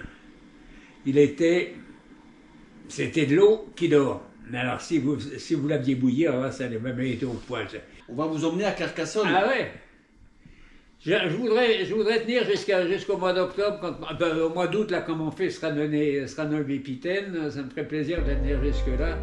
C'était de l'eau qui dort. Mais alors, si vous l'aviez bouilli, alors là, ça n'avait même été au point. On va vous emmener à Carcassonne. Ah ouais. Je voudrais tenir jusqu'au mois d'octobre, au mois d'août, là, quand mon fils sera nommé capitaine, ça me ferait plaisir de tenir jusque-là.